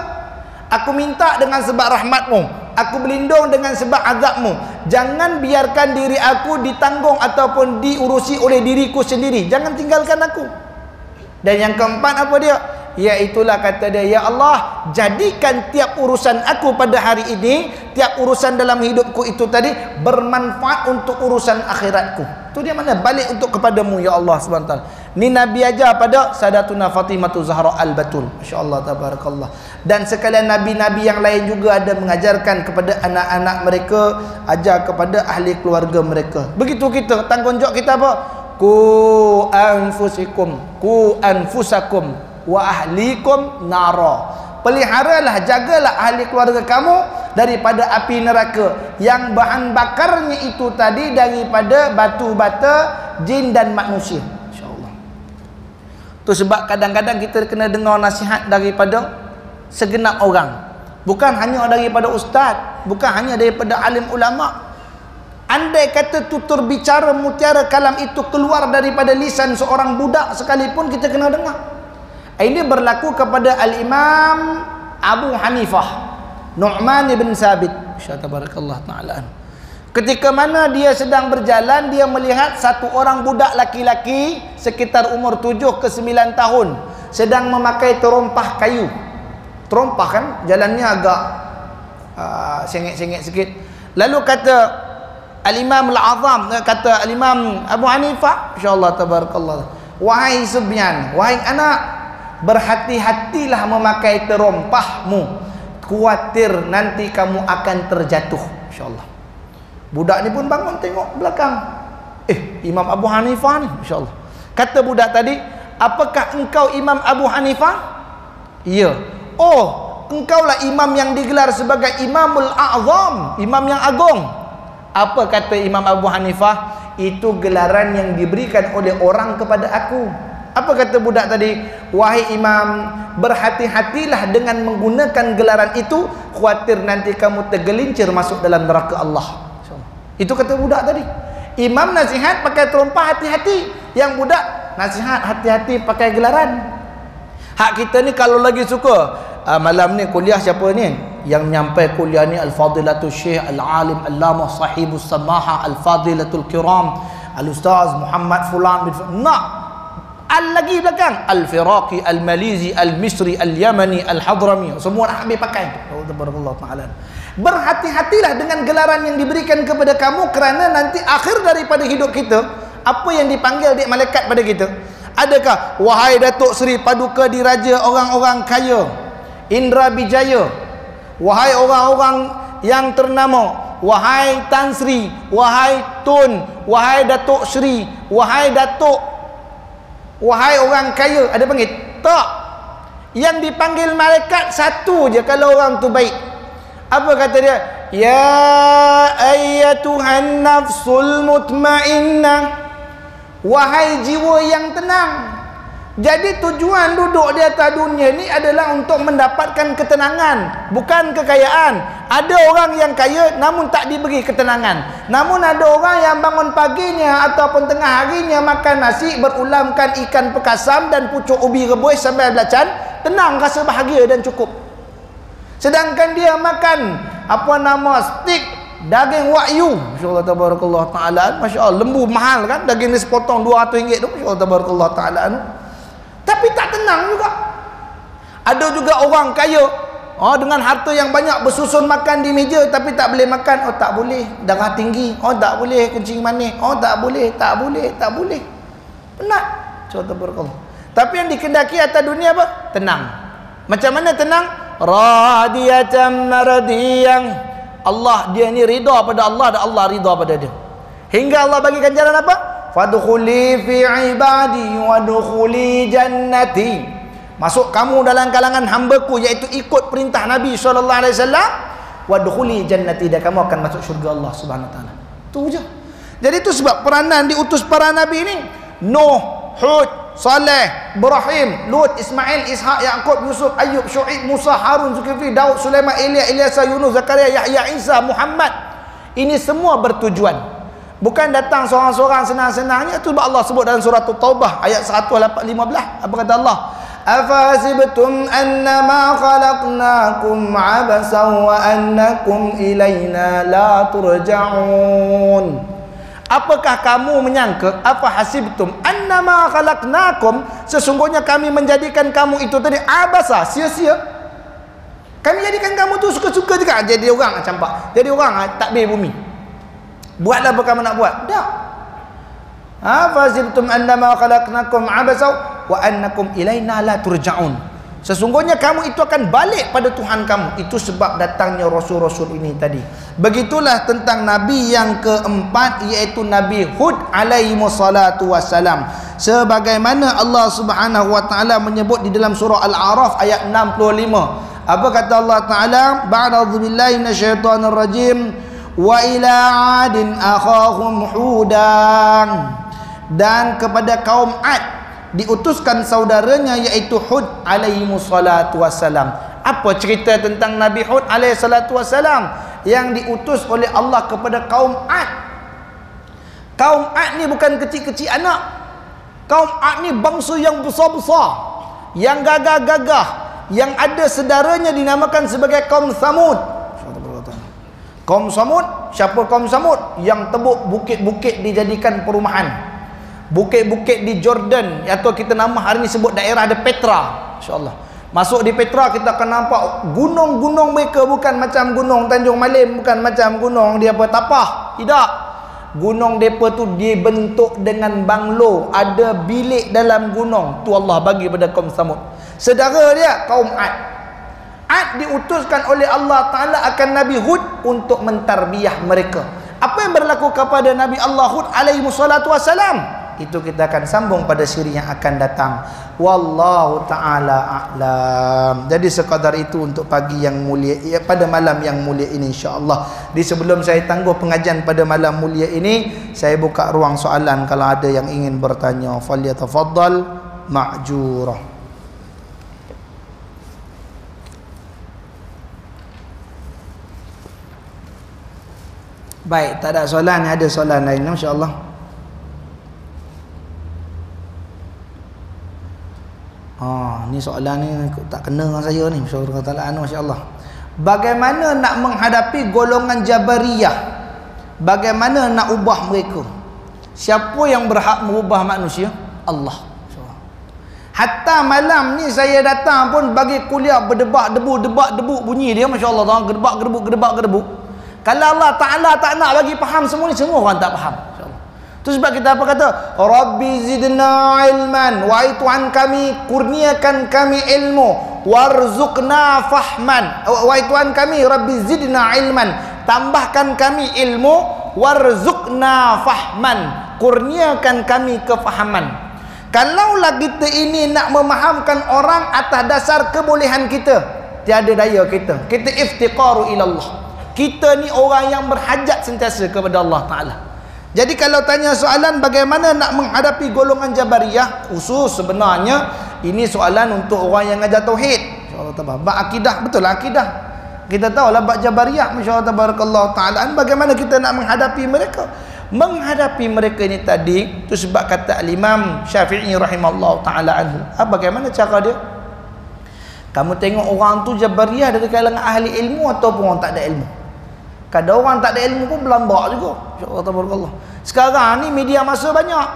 Aku minta dengan sebab rahmat-Mu. Aku berlindung dengan sebab azab-Mu. Jangan biarkan diri aku ditanggung ataupun diurusi oleh diriku sendiri. Jangan tinggalkan aku. Dan yang keempat apa dia? Iaitulah kata dia, ya Allah, jadikan tiap urusan aku pada hari ini, tiap urusan dalam hidupku itu tadi bermanfaat untuk urusan akhiratku. Itu dia mana? Balik untuk kepadamu ya Allah SWT. Ni Nabi ajar pada Sadatuna Fatimatu Zahra Al-Batul. Masya-Allah, tabarakallah. Dan sekalian Nabi-Nabi yang lain juga ada mengajarkan kepada anak-anak mereka, ajar kepada ahli keluarga mereka. Begitu kita, tanggungjawab kita apa? Ku anfusakum wa ahlikum nara. Peliharalah, jagalah ahli keluarga kamu daripada api neraka yang bahan bakarnya itu tadi daripada batu bata, jin dan manusia. Insya-Allah. Tu sebab kadang-kadang kita kena dengar nasihat daripada segenap orang. Bukan hanya daripada ustaz, bukan hanya daripada alim ulama. Andai kata tutur bicara mutiara kalam itu keluar daripada lisan seorang budak sekalipun, kita kena dengar. Ini berlaku kepada Al-Imam Abu Hanifah, Nu'man ibn Sabit, tabarakallah ta'ala. Ketika mana dia sedang berjalan, dia melihat satu orang budak laki-laki sekitar umur 7 ke 9 tahun sedang memakai terompah kayu. Terompah kan jalannya agak sengit-sengit sikit. Lalu kata Al-Imam Al-Azam, kata Al-Imam Abu Hanifah, insya-Allah tabarakallah, wahai Subyan, wahai anak, berhati-hatilah memakai terompahmu, khawatir nanti kamu akan terjatuh. Insya-Allah. Budak ni pun bangun tengok belakang. Imam Abu Hanifah ni, insya-Allah. Kata budak tadi, apakah engkau Imam Abu Hanifah? Ya. Oh, engkaulah imam yang digelar sebagai Imamul A'zam, imam yang agung. Apa kata Imam Abu Hanifah? Itu gelaran yang diberikan oleh orang kepada aku. Apa kata budak tadi? Wahai imam, berhati-hatilah dengan menggunakan gelaran itu, khawatir nanti kamu tergelincir masuk dalam neraka Allah. Itu kata budak tadi. Imam nasihat pakai terompah, hati-hati. Yang budak nasihat hati-hati pakai gelaran. Hak kita ni kalau lagi suka, malam ni kuliah siapa ni? Yang nyampai kuliah ni Al-Fadilatul Syekh Al-Alim Allamah Sahibus Samaha Al-Fadilatul Kiram Al-Ustaz Muhammad Fulan bin Nak lagi belakang Al-Firaqi, Al-Malizi, Al-Misri, Al-Yamani, Al-Hadrami, semua nak ambil pakai. Tabarakallah ta'ala. Berhati-hatilah dengan gelaran yang diberikan kepada kamu, kerana nanti akhir daripada hidup kita, apa yang dipanggil di malaikat pada kita? Adakah wahai Datuk Seri Paduka Diraja orang-orang kaya, Indra Bijaya, wahai orang-orang yang ternama, wahai Tan Sri, wahai Tun, wahai Datuk Seri, wahai Datuk, wahai orang kaya, ada panggil? Tak. Yang dipanggil malaikat satu je kalau orang tu baik. Apa kata dia? Ya ayyatuhan nafsul mutmainnah, wahai jiwa yang tenang. Jadi tujuan duduk di atas dunia ni adalah untuk mendapatkan ketenangan, bukan kekayaan. Ada orang yang kaya namun tak diberi ketenangan. Namun ada orang yang bangun paginya ataupun tengah harinya makan nasi berulamkan ikan pekasam dan pucuk ubi rebus sampai belacan, tenang, rasa bahagia dan cukup. Sedangkan dia makan steak daging wagyu, masyaallah tabarakallah taala, masyaallah, lembu mahal kan, daging ni sepotong RM200 tu, masyaallah tabarakallah taala, tapi tak tenang juga. Ada juga orang kaya dengan harta yang banyak bersusun makan di meja tapi tak boleh makan. Tak boleh, darah tinggi. Tak boleh kencing manis. Tak boleh. Penat. Masyaallah tabarakallah. Tapi yang dikendaki atas dunia apa? Tenang. Macam mana tenang? Radiyatan maradiyang. Allah, dia ni rida pada Allah dan Allah rida pada dia. Hingga Allah bagi ganjaran apa? Fadkhuli fi ibadi wadkhuli jannati. Masuk kamu dalam kalangan hamba-Ku, iaitu ikut perintah Nabi SAW. Wadkhuli jannati, dan kamu akan masuk syurga Allah Subhanahu wa taala. Tu je. Jadi itu sebab peranan diutus para nabi ni. Nuh, Hud, Saleh, Ibrahim, Lut, Ismail, Ishaq, Yaqub, Yusuf, Ayub, Syuaib, Musa, Harun, Zulkifli, Daud, Sulaiman, Ilyas, Yunus, Zakaria, Yahya, Isa, Muhammad. Ini semua bertujuan. Bukan datang seorang-seorang senang-senangnya. Itu Allah sebut dalam surah Taubah ayat 115. Apa kata Allah? Afahasibtum annama khalaqnakum abasan wa annakum ilaina la turja'un. Apakah kamu menyangka, afahasibtum annama khalaqnakum, sesungguhnya kami menjadikan kamu itu tadi abasa, sia-sia. Kami jadikan kamu tu suka-suka juga jadi orang campak, jadi orang takbir bumi. Buatlah apa kamu nak buat. Tak. Afahasibtum annama khalaqnakum abasa wa annakum ilaina la turja'un. Sesungguhnya kamu itu akan balik pada Tuhan kamu. Itu sebab datangnya rasul-rasul ini tadi. Begitulah tentang nabi yang keempat, iaitu Nabi Hud alaihi wassalatu wassalam. Sebagaimana Allah Subhanahu wa taala menyebut di dalam surah Al-A'raf ayat 65. Apa kata Allah taala? Ba'da'udzu billahi minasyaitonir rajim. Wa ila 'adin akhahum hudan. Dan kepada kaum Ad diutuskan saudaranya, iaitu Hud alaihi wassalatu wassalam. Apa cerita tentang Nabi Hud alaihi salatu wassalam yang diutus oleh Allah kepada kaum Ad? Kaum Ad ni bukan kecil-kecil anak. Kaum Ad ni bangsa yang besar-besar, yang gagah-gagah, yang ada saudaranya dinamakan sebagai kaum Samud. Kaum Samud, siapa kaum Samud? Yang tebuk bukit-bukit dijadikan perumahan. Bukit-bukit di Jordan, atau kita nama hari ini sebut daerah ada Petra, insyaAllah. Masuk di Petra kita akan nampak gunung-gunung mereka bukan macam gunung Tanjung Malim, bukan macam gunung dia apa Tapah, tidak. Gunung mereka tu dibentuk dengan banglo, ada bilik dalam gunung. Tu Allah bagi pada kaum Samud. Saudara dia kaum Ad. Ad diutuskan oleh Allah Ta'ala akan Nabi Hud untuk mentarbiah mereka. Apa yang berlaku kepada Nabi Allah Hud alaihi wassalatu wassalam? Itu kita akan sambung pada siri yang akan datang. Wallahu ta'ala a'lam. Jadi sekadar itu untuk pagi yang mulia, pada malam yang mulia ini, insyaAllah. Di sebelum saya tangguh pengajian pada malam mulia ini, saya buka ruang soalan. Kalau ada yang ingin bertanya, falyatafaddal ma'jurah. Baik, tak ada soalan, ada soalan lain, insyaAllah. Ni soalan ni tak kena dengan saya ni. Masya-Allah. Bagaimana nak menghadapi golongan Jabariyah? Bagaimana nak ubah mereka? Siapa yang berhak merubah manusia? Allah. Hatta malam ni saya datang pun bagi kuliah berdebak debu bunyi dia, masya-Allah, gedebak-gedebuk. Kalau Allah Ta'ala tak nak bagi faham semua ni, semua orang tak faham. Itu sebab kita apa kata? Rabbi zidna ilman. Wahai Tuhan kami, kurniakan kami ilmu. Warzuqna fahman. Wahai Tuhan kami, Rabbi zidna ilman. Tambahkan kami ilmu. Warzuqna fahman. Kurniakan kami kefahaman. Kalaulah kita ini nak memahamkan orang atas dasar kebolehan kita, tiada daya kita. Kita iftiqaru ilallah. Kita ni orang yang berhajat sentiasa kepada Allah Ta'ala. Jadi kalau tanya soalan bagaimana nak menghadapi golongan Jabariyah, khusus sebenarnya ini soalan untuk orang yang ajar tauhid. Insya-Allah tabaraka. Bab akidah, betul lah akidah. Kita tahulah bab Jabariyah, masya-Allah tabarakallah taala. Bagaimana kita nak menghadapi mereka? Menghadapi mereka ini tadi, itu sebab kata Al-Imam Syafi'i rahimahullah taala anhu. Bagaimana cara dia? Kamu tengok orang tu Jabariyah dari kalangan ahli ilmu ataupun orang tak ada ilmu. Kadang orang tak ada ilmu pun berlambak juga. InsyaAllah tabarakallah. Sekarang ni media masa banyak.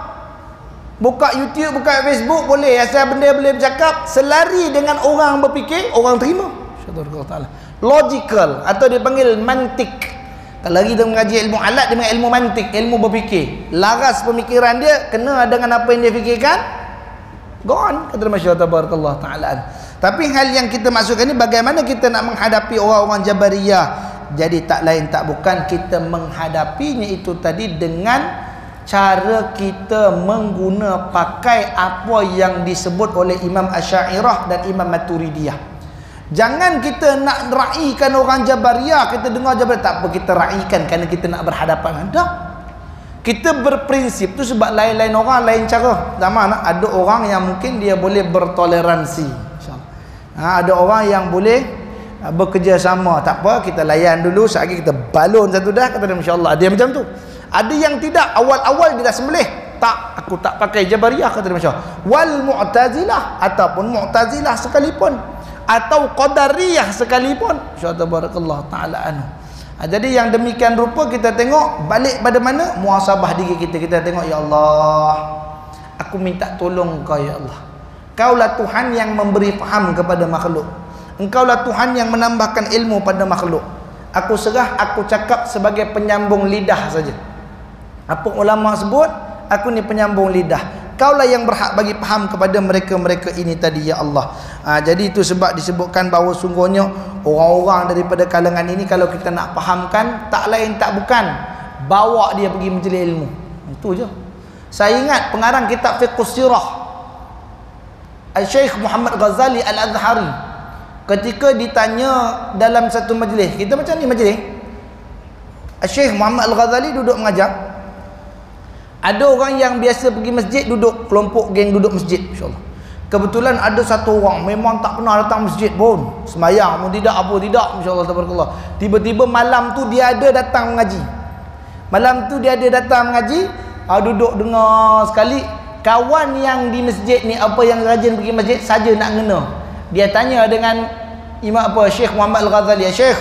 Buka YouTube, buka Facebook boleh. Asal benda boleh bercakap, selari dengan orang berfikir, orang terima. InsyaAllah ta'ala. Logical atau dipanggil mantik. Kalau kita mengaji ilmu alat, dia mengaji ilmu mantik, ilmu berfikir. Laras pemikiran dia kena dengan apa yang dia fikirkan, gone. Kata masyaallah tabarakallah ta'ala. Tapi hal yang kita maksudkan ni, bagaimana kita nak menghadapi orang-orang Jabariyah. Jadi tak lain tak bukan kita menghadapinya itu tadi dengan cara kita mengguna pakai apa yang disebut oleh Imam Asy'ariyah dan Imam Maturidiyah. Jangan kita nak raikan orang Jabariyah, kita dengar Jabariyah, tak apa kita raikan kerana kita nak berhadapan. Tak. Kita berprinsip tu sebab lain-lain orang lain cara. Zaman ada orang yang mungkin dia boleh bertoleransi. InsyaAllah. Ada orang yang boleh bekerjasama, tak apa kita layan dulu, sekali kita balon satu dah, kata dia masya-Allah. Ada macam tu. Ada yang tidak, awal-awal dia dah sembelih, Tak, aku tak pakai Jabariyah, kata Imam Syafi'i. Wal Mu'tazilah, ataupun Mu'tazilah sekalipun, atau Qadariyah sekalipun. Insyaallah barakallahu taala anhu. Jadi yang demikian rupa kita tengok balik pada mana? Muhasabah diri kita. Kita tengok, ya Allah, aku minta tolong Kau, ya Allah. Kaulah Tuhan yang memberi faham kepada makhluk. Engkaulah Tuhan yang menambahkan ilmu pada makhluk. Aku serah, aku cakap sebagai penyambung lidah saja. Apa ulama sebut? Aku ni penyambung lidah. Kaulah yang berhak bagi faham kepada mereka-mereka ini tadi, ya Allah. Jadi itu sebab disebutkan bahawa sungguhnya orang-orang daripada kalangan ini, kalau kita nak fahamkan, tak lain tak bukan bawa dia pergi majlis ilmu. Itu je. Saya ingat pengarang kitab Fiqh Sirah, Al-Syekh Muhammad Ghazali Al-Azhari, ketika ditanya dalam satu majlis, kita macam ni majlis, Al-Syekh Muhammad Al-Ghazali duduk mengajar. Ada orang yang biasa pergi masjid, duduk kelompok geng duduk masjid, insyaAllah. Kebetulan ada satu orang memang tak pernah datang masjid pun, sembahyang pun tidak, apa tidak, insyaAllah tabarakallah. Tiba-tiba malam tu dia ada datang mengaji. Malam tu dia ada datang mengaji, duduk dengar sekali. Kawan yang di masjid ni, apa yang rajin pergi masjid saja nak ngena. Dia tanya dengan Syekh Muhammad Al-Ghazali, Syekh,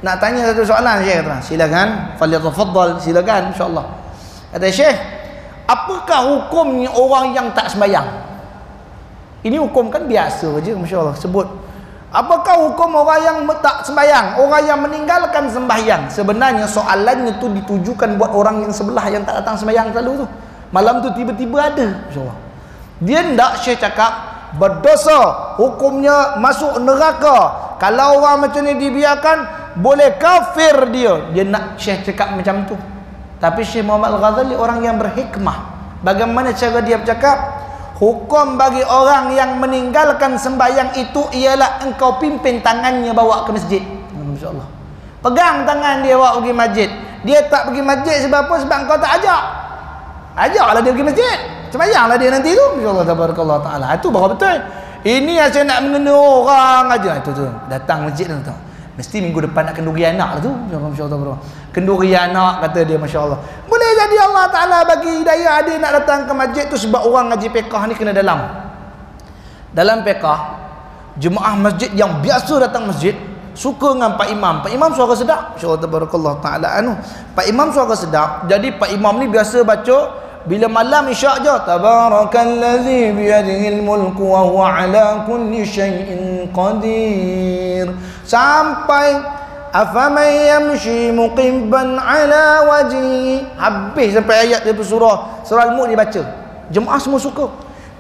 nak tanya satu soalan, Syekh. Silakan, falyatafaddal, silakan, insyaAllah. Kata Syekh, apakah hukumnya orang yang tak sembahyang? Ini hukum kan biasa je, masya-Allah sebut. Apakah hukum orang yang tak sembahyang, orang yang meninggalkan sembahyang? Sebenarnya soalannya tu ditujukan buat orang yang sebelah yang tak datang sembahyang selalu tu. Malam tu tiba-tiba ada, masya-Allah. Dia ndak Syekh cakap berdosa, hukumnya masuk neraka. Kalau orang macam ni dibiarkan, boleh kafir dia. Dia nak Syekh cakap macam tu. Tapi Syekh Muhammad Al-Ghazali orang yang berhikmah. Bagaimana cara dia bercakap? Hukum bagi orang yang meninggalkan sembahyang itu ialah engkau pimpin tangannya bawa ke masjid. Masya-Allah. Pegang tangan dia bawa pergi masjid. Dia tak pergi masjid sebab apa? Sebab engkau tak ajak. Ajaklah dia pergi masjid. Sembahyanglah dia nanti tu. Masya-Allah tabarakallah taala. Itu baru betul. Ini yang saya nak mengena orang aja. Itu tu. Datang masjid tu. Mesti minggu depan nak kenduri anak lah tu. Masya-Allah. Kenduri anak, kata dia, masya-Allah. Boleh jadi Allah Taala bagi hidayah dia nak datang ke masjid tu sebab orang ngaji fiqh ni kena dalam fiqh, jemaah masjid yang biasa datang masjid suka dengan Pak Imam. Pak Imam suara sedap. Masya-Allah tabarakallah taala anu. Pak Imam suara sedap. Jadi Pak Imam ni biasa baca bila malam isyak je, tabarakallazi biyadihil mulku wa huwa ala kulli syai'in qadir, sampai afaman yamshi muqibban ala wajhi, habis sampai ayat dia surah Al-Mulk dia baca. Jemaah semua suka.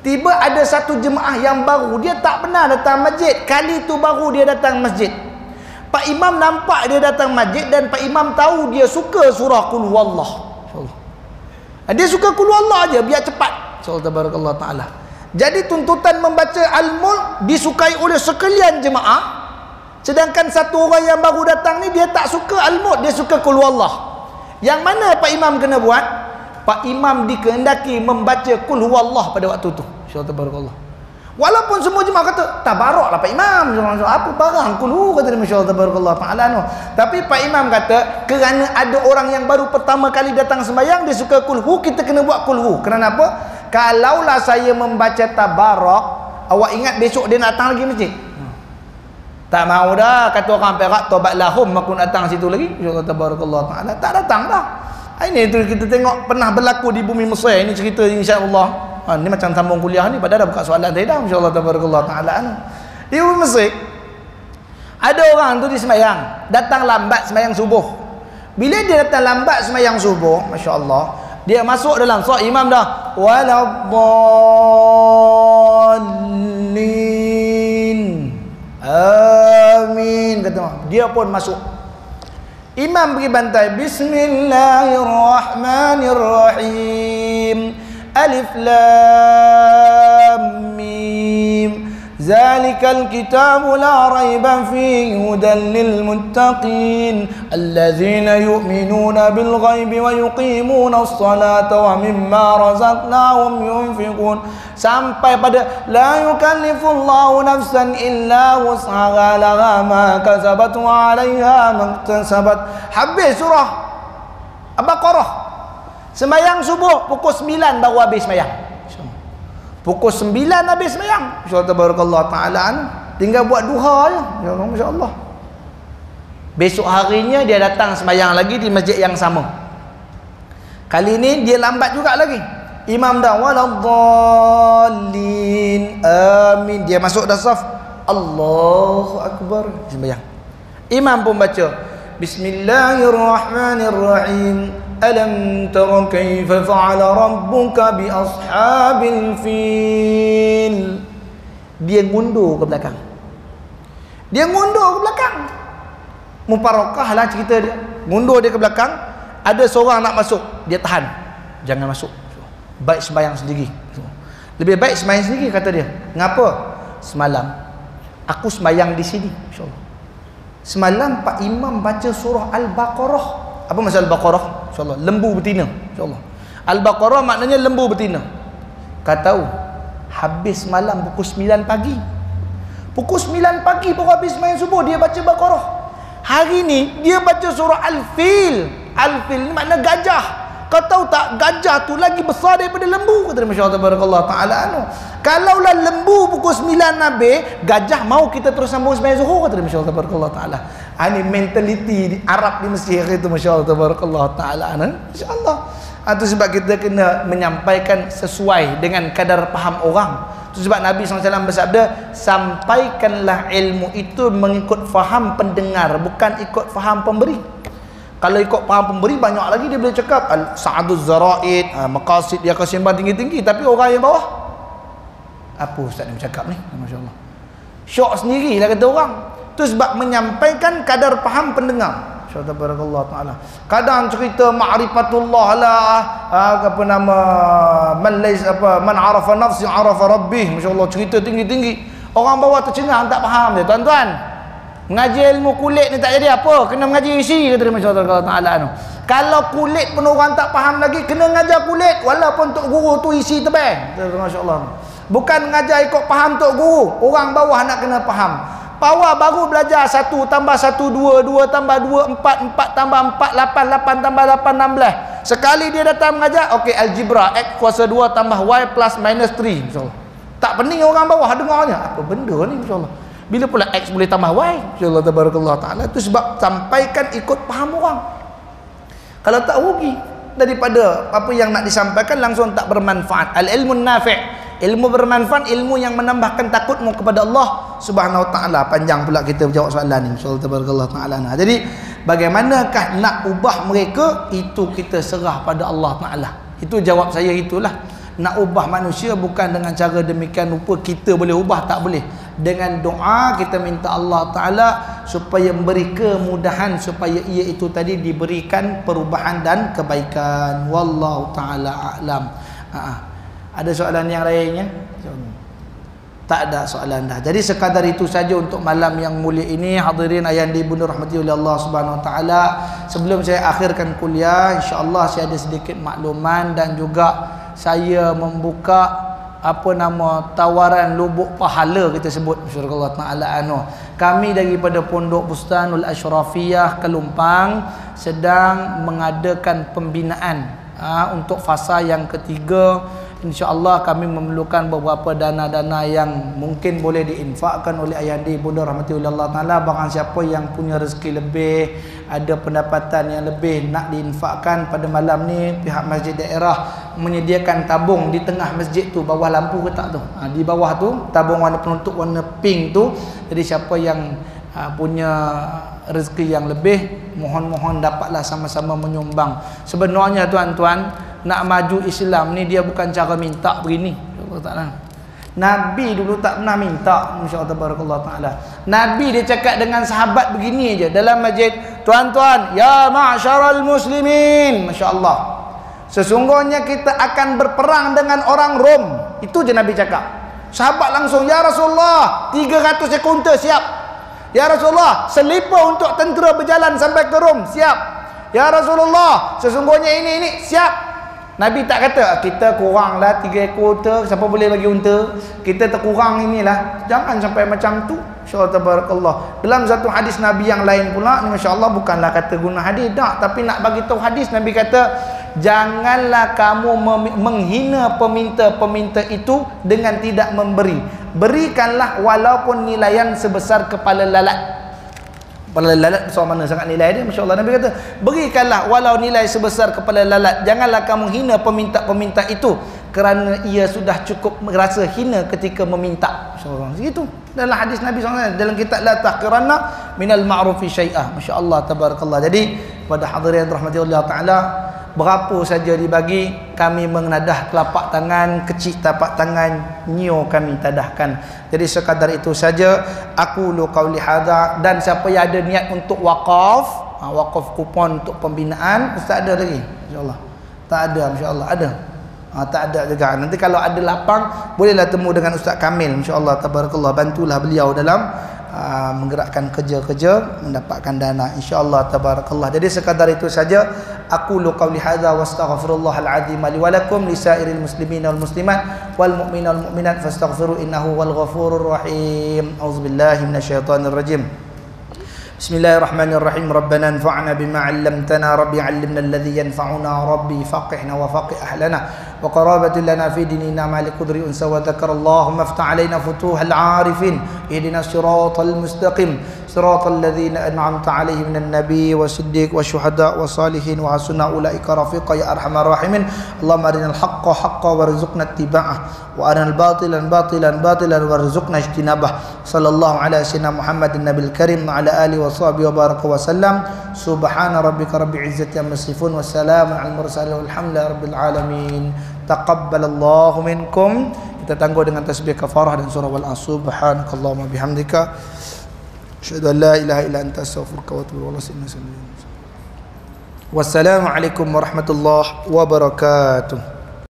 Tiba ada satu jemaah yang baru, dia tak pernah datang masjid, kali tu baru dia datang masjid. Pak Imam nampak dia datang masjid dan Pak Imam tahu dia suka surah Qul Huwallah. Dia suka Qul Huwallah aja biar cepat. Subhanallah taala. Jadi tuntutan membaca Al-Mulk disukai oleh sekalian jemaah. Sedangkan satu orang yang baru datang ni dia tak suka Al-Mulk, dia suka Qul Huwallah. Yang mana Pak Imam kena buat? Pak Imam dikehendaki membaca Qul Huwallah pada waktu tu. Subhanallah. Walaupun semua jemaah kata tabaraklah Pak Imam, apa barang Qul Hu, kata dia, masya-Allah tabarakallah taala no. Tapi Pak Imam kata kerana ada orang yang baru pertama kali datang sembahyang dia suka Qul Hu, kita kena buat Qul Hu. Kerana apa? Kalaulah saya membaca tabarak, awak ingat besok dia nak datang lagi masjid? Tak mau dah, kata orang Perak, tobat lahum aku datang situ lagi. Masya-Allah tabarakallah taala, tak datang dah. Ini tu kita tengok pernah berlaku di bumi Mesir. Ini cerita insya-Allah. Ni macam sambung kuliah ni, padahal dah buka soalan tadi dah, masya-Allah tabarakallah taala. Di bumi Mesir ada orang tu di sembahyang, datang lambat sembahyang subuh. Bila dia datang lambat sembahyang subuh, masya-Allah, dia masuk dalam solat imam dah, waladdallin amin, kata dia pun masuk. Imam pergi bantai, bismillahirrahmanirrahim, alif lam mim, zalikal kitabu la raiba fihi hudan lil muttaqin allazina yu'minuna bil ghaibi wa yuqimuna as-salata wa mimma razaqnahum yunfiqun, sampai pada la yukallifullahu nafsan illa wus'aha laha ma kasabat wa 'alaiha ma iktasabat. Habis surah Al-Baqarah. Sembahyang subuh pukul 9 baru habis sembahyang. Pukul 9 habis sembahyang. Insya-Allah tabarakallah taala, tinggal buat duha je. Ya Allah, masya-Allah. Besok harinya dia datang sembahyang lagi di masjid yang sama. Kali ini dia lambat juga lagi. Imam dah waladdallin amin, dia masuk dah saf, Allahu akbar, sembahyang. Imam pun baca Bismillahirrahmanirrahim, alam tara kaifa fa'ala rabbuka bi ashabil fil. Dia mundur ke belakang. Muparakah lah cerita dia. Mundur dia ke belakang, ada seorang nak masuk, dia tahan, jangan masuk, baik sembahyang sendiri. Lebih baik sembahyang sendiri, kata dia. Ngapa? Semalam aku sembahyang di sini, insya-Allah. Semalam Pak Imam baca surah Al-Baqarah. Apa maksud Al-Baqarah? Insya-Allah, lembu betina, insya-Allah. Al-Baqarah maknanya lembu betina. Kau tahu, habis malam pukul 9 pagi. Pukul 9 pagi baru habis sembahyang subuh, dia baca Baqarah. Hari ni dia baca surah Al-Fil. Al-Fil ni makna gajah. Kau tahu tak, gajah tu lagi besar daripada lembu, kata masya-Allah tabarakallah taala. Kalaulah lembu pukul 9 habis, gajah mau kita terus sambung sembahyang zuhur, kata masya-Allah tabarakallah taala. Ini mentaliti di Arab di Mesir itu, masya-Allah tabarakallah taala. Insya-Allah. Itu sebab kita kena menyampaikan sesuai dengan kadar faham orang. Itu sebab Nabi SAW bersabda, sampaikanlah ilmu itu mengikut faham pendengar, bukan ikut faham pemberi. Kalau ikut faham pemberi, banyak lagi dia boleh cakap Sa'aduz Zara'id, maqasid dia akan sembang tinggi-tinggi, tapi orang yang bawah, apa ustaz ni bercakap ni, masya-Allah, syok sendirilah kata orang. Itu sebab menyampaikan kadar faham pendengar. Subhanallah taala. Kadang cerita ma'rifatullah lah, apa nama, man arafa nafsi arafa rabbih, masya-Allah, cerita tinggi-tinggi. Orang bawah tercengang, tak faham dia. Tuan-tuan, mengaji ilmu kulit ni tak jadi apa, kena mengaji isi, kata masya-Allah taala. Kalau kulit pun orang tak faham lagi, kena mengajar kulit, walaupun tok guru tu isi tebal, masya-Allah. Bukan mengajar ikut faham tok guru, orang bawah nak kena faham. Bawah baru belajar 1 tambah 1 2, 2 tambah 2 4, 4 tambah 4 8, 8 tambah 8 16. Sekali dia datang mengajar, okey, algebra x kuasa 2 tambah y plus minus 3, insyaallah. Tak pening orang bawah dengarnya, apa benda ni, insyaallah. Bila pula x boleh tambah y, insyaallah tabarakallah taala. Itu sebab sampaikan ikut faham orang. Kalau tak rugi daripada apa yang nak disampaikan langsung tak bermanfaat. Al ilmu nafi', ilmu bermanfaat, ilmu yang menambahkan takutmu kepada Allah Subhanahu wa taala. Panjang pula kita jawab soalan ni, insyaallah tabarakallah taala. Jadi bagaimanakah nak ubah mereka, itu kita serah pada Allah taala. Itu jawab saya, itulah. Nak ubah manusia bukan dengan cara demikian rupa kita boleh ubah, tak boleh. Dengan doa kita minta Allah taala supaya memberi kemudahan, supaya ia itu tadi diberikan perubahan dan kebaikan. Wallahu taala a'lam. Ada soalan yang lainnya? Tak ada soalan dah. Jadi sekadar itu saja untuk malam yang mulia ini. Hadirin ayah ibunda rahmati oleh Allah Subhanahu wa taala. Sebelum saya akhirkan kuliah, insya-Allah saya ada sedikit makluman dan juga saya membuka apa nama tawaran lubuk pahala, kita sebut, masyaallah taala. Kami daripada Pondok Bustanul Ashrafiyah Kelumpang sedang mengadakan pembinaan untuk fasa yang ketiga. InsyaAllah kami memerlukan beberapa dana-dana yang mungkin boleh diinfakkan oleh ayahanda ibunda rahmati Allah Ta'ala. Barang siapa yang punya rezeki lebih, ada pendapatan yang lebih nak diinfakkan pada malam ni, pihak masjid daerah menyediakan tabung di tengah masjid tu. Bawah lampu ke tak tu? Di bawah tu tabung warna penutup warna pink tu. Jadi siapa yang punya rezeki yang lebih, mohon-mohon dapatlah sama-sama menyumbang. Sebenarnya tuan-tuan, nak maju Islam ni dia bukan cara minta begini. Nabi dulu tak pernah minta, insyaallah taala. Nabi dia cakap dengan sahabat begini aja dalam masjid, tuan-tuan, ya ma'syaral muslimin, masya-Allah, sesungguhnya kita akan berperang dengan orang Rom. Itu je Nabi cakap. Sahabat langsung, ya Rasulullah, 300 ekor unta siap. Ya Rasulullah, selipar untuk tentera berjalan sampai ke Rom siap. Ya Rasulullah, sesungguhnya ini siap. Nabi tak kata kita kuranglah 3 ekor unta, siapa boleh bagi unta, kita terkurang inilah. Jangan sampai macam tu. Masya-Allah tabarakallah. Dalam satu hadis Nabi yang lain pula ni masya-Allah bukanlah kata guna hadis dak, tapi nak bagi tahu hadis Nabi kata janganlah kamu menghina peminta-peminta itu dengan tidak memberi. Berikanlah walaupun nilaian sebesar kepala lalat. Kepala lalat besar mana sangat nilai dia, masya-Allah. Nabi kata berikanlah walau nilai sebesar kepala lalat. Janganlah kamu hina peminta-peminta itu kerana ia sudah cukup merasa hina ketika meminta. Masya-Allah. Begitu dalam hadis Nabi SAW dalam kitab la tahqiranna minal ma'rufi syai'ah. Masya-Allah tabarakallah. Jadi pada hadirin rahmatullah taala, berapa saja dibagi, kami mengenadah telapak tangan, kecil telapak tangan, nyio kami tadahkan. Jadi sekadar itu saja. Aku lu qauli hadza. Dan siapa yang ada niat untuk wakaf, wakaf kupon untuk pembinaan, ustaz ada lagi insyaallah? Tak ada, insyaallah ada. Tak ada juga. Nanti kalau ada lapang bolehlah temu dengan Ustaz Kamil, insyaallah tabarakallah. Bantulah beliau dalam menggerakkan kerja-kerja mendapatkan dana, insyaallah tabarakallah. Jadi sekadar itu saja. Aku lu qauli hadza wastaghfirullahal azim li wa lakum lisairil muslimin wal muslimat wal mu'minin wal mu'minat fastaghfiru innahu wal ghafurur rahim. Auzubillahi minasyaitonir rajim. Bismillahirrahmanirrahim. Rabbana anfa'na bima 'allamtana, rabbi 'allimna alladhi yanfa'una, rabbi faqihna wa faqih ahlana wa qarabatin lana fi dinina ma li qudri unsa wa dzakara. Allahumma iftah 'alaina futuhal 'arifin, ihdinas siratal mustaqim, siratal ladzina an'amta 'alaihim minan nabiy wasiddiq wasyuhada wassalihin wa hasuna ulaika rafiqa ya arhamar rahimin. Allahumma arinal haqqa haqqan warzuqna ittiba'ah wa arinal batilan batilan batilan warzuqna ijtinabah. Sallallahu ala sayyidina Muhammadin nabil karim wa ala alihi wa sahbihi wa baraka wa sallam. Subhana rabbika rabbil izzati amma yasifun wa salamun alal mursalin walhamdulillahi rabbil alamin. Taqabbalallahu minkum. Kita tangguh dengan tasbih kafarah dan surah wal asr. Subhanakallahumma bihamdika asyhadu an la ilaha illa anta astaghfiruka wa atubu ilaik. Wassalamu alaikum warahmatullahi wabarakatuh.